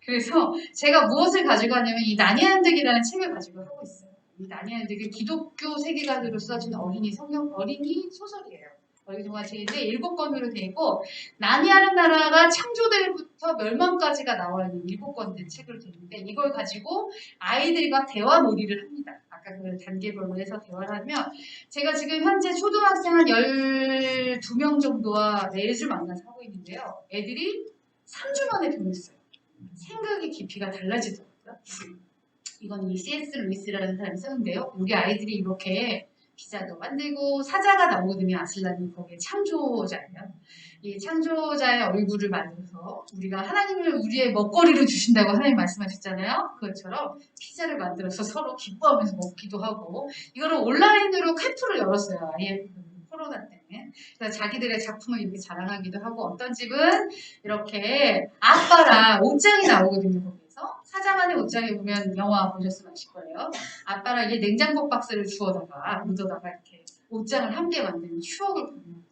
그래서 제가 무엇을 가지고 왔냐면 이 나니안득이라는 책을 가지고 하고 있어요. 이 나니안득은 기독교 세계관으로 써진 어린이 소설이에요. 어린이 동화책인데 7권으로 되어 있고 나니아라는 나라가 창조대부터 멸망까지가 나와 있는 7권 된 책으로 되어 있는데 이걸 가지고 아이들과 대화 놀이를 합니다. 아까 그 단계별로 해서 대화를 하면 제가 지금 현재 초등학생 한 12명 정도와 매주 만나서 하고 있는데요. 애들이 3주 만에 변했어요. 생각의 깊이가 달라지더라고요. 이건 이 C.S. 루이스라는 사람이 쓰는데요. 여기 아이들이 이렇게 피자도 만들고 사자가 나오거든요. 아슬란이 거기에 창조자예요. 이 창조자의 얼굴을 만들어서 우리가 하나님을 우리의 먹거리로 주신다고 하나님 말씀하셨잖아요. 그것처럼 피자를 만들어서 서로 기뻐하면서 먹기도 하고 이거를 온라인으로 캠프를 열었어요. IF 코로나 때문에. 그래서 자기들의 작품을 이렇게 자랑하기도 하고 어떤 집은 이렇게 아빠랑 옷장이 나오거든요. 거기서 사자만의 옷장에 보면 영화 보셨으면 아실 거예요. 아빠랑 이게 냉장고 박스를 주워다가 묻어다가 이렇게 옷장을 함께 만드는 추억을 보내는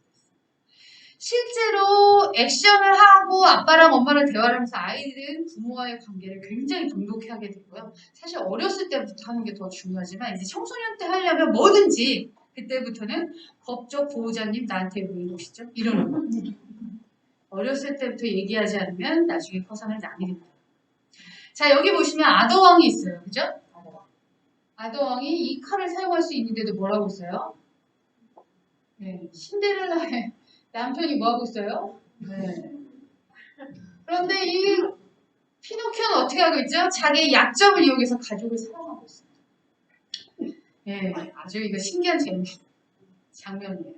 실제로 액션을 하고 아빠랑 엄마랑 대화를 하면서 아이들은 부모와의 관계를 굉장히 돈독히 하게 되고요. 사실 어렸을 때부터 하는 게 더 중요하지만 이제 청소년 때 하려면 뭐든지 그때부터는 법적 보호자님 나한테 왜 이러시죠? 이러는 거예요. 어렸을 때부터 얘기하지 않으면 나중에 커서는 남이 됩니다. 자, 여기 보시면 아더왕이 있어요. 그죠? 아더왕이 이 칼을 사용할 수 있는데도 뭐라고 써요? 네, 신데렐라의 남편이 뭐하고 있어요? 네. 그런데 이 피노키오는 어떻게 하고 있죠? 자기의 약점을 이용해서 가족을 사랑하고 있습니다. 네, 아주 이거 신기한 장면이에요.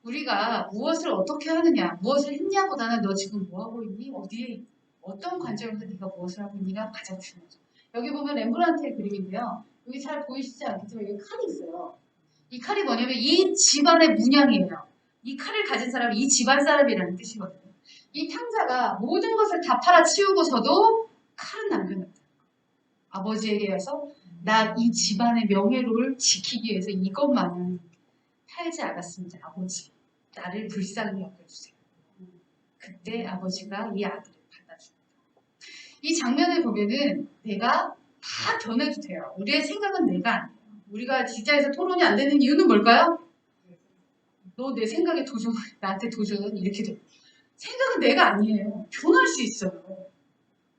우리가 무엇을 어떻게 하느냐, 무엇을 했냐보다는 너 지금 뭐하고 있니? 어디에, 어떤 관점에서 네가 무엇을 하고 있니가 가장 중요하죠. 여기 보면 렘브란트의 그림인데요. 여기 잘 보이시지 않겠지만 여기 칼이 있어요. 이 칼이 뭐냐면 이 집안의 문양이에요. 이 칼을 가진 사람이 이 집안 사람이라는 뜻이거든요. 이 탕자가 모든 것을 다 팔아치우고서도 칼은 남겨놨다. 아버지에게 와서 나 이 집안의 명예를 지키기 위해서 이것만은 팔지 않았습니다. 아버지, 나를 불쌍히 여겨주세요. 그때 아버지가 이 아들을 받아줍니다. 이 장면을 보면은 내가 다 변해도 돼요. 우리의 생각은 내가 아니에요. 우리가 직장에서 토론이 안 되는 이유는 뭘까요? 너 내 생각에 도전, 나한테 도전 이렇게 돼. 생각은 내가 아니에요. 변할 수 있어요.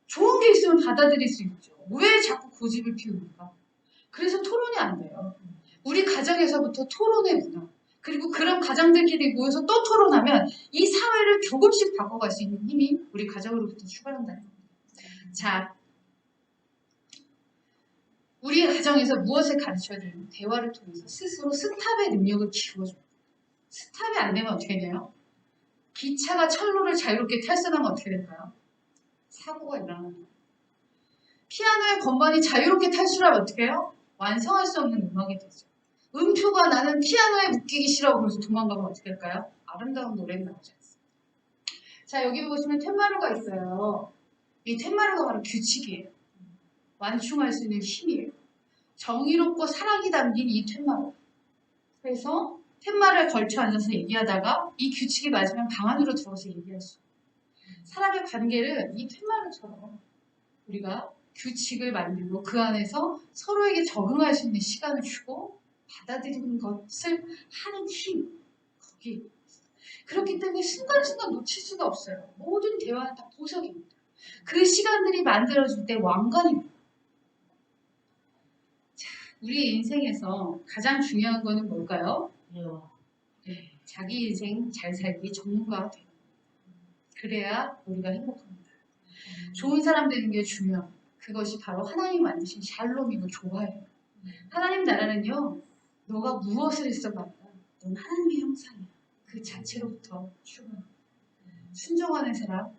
좋은 게 있으면 받아들일 수 있죠. 왜 자꾸 고집을 피웁니까? 그래서 토론이 안 돼요. 우리 가정에서부터 토론의 문화. 그리고 그런 가정들끼리 모여서 또 토론하면 이 사회를 조금씩 바꿔갈 수 있는 힘이 우리 가정으로부터 출발한다는 겁니다. 자, 우리 가정에서 무엇을 가르쳐야 되는 대화를 통해서 스스로 스탑의 능력을 키워줍니다. 스탑이 안 되면 어떻게 돼요? 기차가 철로를 자유롭게 탈선하면 어떻게 될까요? 사고가 일어납니다. 피아노의 건반이 자유롭게 탈출하면 어떻게 해요? 완성할 수 없는 음악이 되죠. 음표가 나는 피아노에 묶이기 싫어 그래서 도망가면 어떻게 될까요? 아름다운 노래는 나오지 않습니다. 자, 여기 보시면 텐마루가 있어요. 이 텐마루가 바로 규칙이에요. 완충할 수 있는 힘이에요. 정의롭고 사랑이 담긴 이 텐마루. 그래서 텐마루에 걸쳐 앉아서 얘기하다가 이 규칙이 맞으면 방 안으로 들어가서 얘기할 수 있어요. 사람의 관계를 이 텐마루처럼 우리가 규칙을 만들고 그 안에서 서로에게 적응할 수 있는 시간을 주고 받아들이는 것을 하는 힘 거기 그렇기 때문에 순간순간 놓칠 수가 없어요. 모든 대화는 다 보석입니다. 그 시간들이 만들어줄 때 왕관입니다. 자, 우리 인생에서 가장 중요한 거는 뭘까요? 네, 자기 인생 잘 살기 전문가가 되는 겁니다. 그래야 우리가 행복합니다. 좋은 사람 되는 게 중요합니다. 그것이 바로 하나님 만드신 샬롬이고 조화예요. 하나님 나라는요. 너가 무엇을 했어봐야 넌 하나님의 형상이야. 그 자체로부터 출발합니다. 순종하는 사람,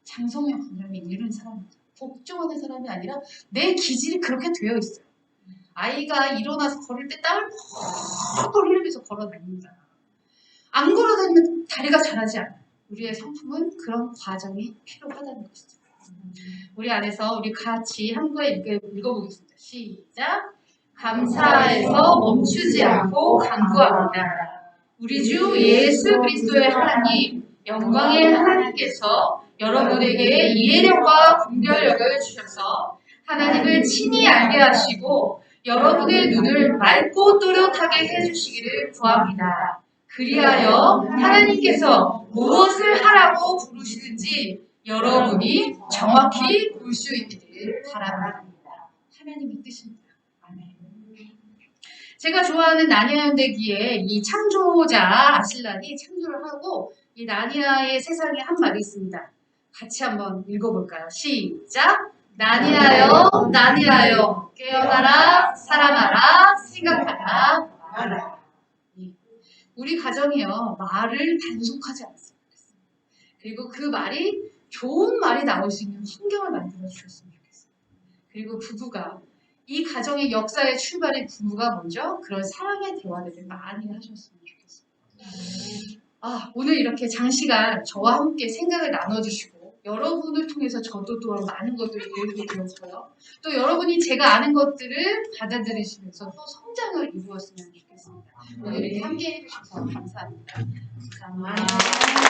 장성의 분량이 이룬 사람입니다. 복종하는 사람이 아니라 내 기질이 그렇게 되어 있어요. 아이가 일어나서 걸을 때 땀을 펄펄 흘리면서 걸어다닙니다. 안 걸어다니면 다리가 자라지 않아요. 우리의 성품은 그런 과정이 필요하다는 것이죠. 우리 안에서 우리 같이 한국에 읽어보겠습니다. 시작! 감사해서 멈추지 않고 간구합니다. 우리 주 예수 그리스도의 하나님, 영광의 하나님께서 여러분에게 이해력과 분별력을 주셔서 하나님을 친히 알게 하시고 여러분의 눈을 맑고 또렷하게 해주시기를 구합니다. 그리하여 하나님께서 무엇을 하라고 부르시는지 여러분이 정확히 볼 수 있기를 바랍니다. 하나님의 뜻입니다. 아멘. 제가 좋아하는 나니아 연대기에 이 창조자 아실란이 창조를 하고 이 나니아의 세상에 한 말이 있습니다. 같이 한번 읽어볼까요? 시작! 나니아여, 나니아여, 깨어나라, 살아나라, 생각하라, 말하라. 우리 가정이요 말을 단속하지 않았으면 좋겠어요. 그리고 그 말이 좋은 말이 나올 수 있는 환경을 만들어 주셨으면 좋겠어요. 그리고 부부가 이 가정의 역사의 출발이 부부가 먼저 그런 사랑의 대화들을 많이 하셨으면 좋겠어요. 오늘 이렇게 장시간 저와 함께 생각을 나눠주시고 여러분을 통해서 저도 또 많은 것들을 배우게 되었고요. 또 여러분이 제가 아는 것들을 받아들이시면서 또 성장을 이루었으면 좋겠습니다. 오늘 이렇게 함께 해주셔서 감사합니다. 감사합니다.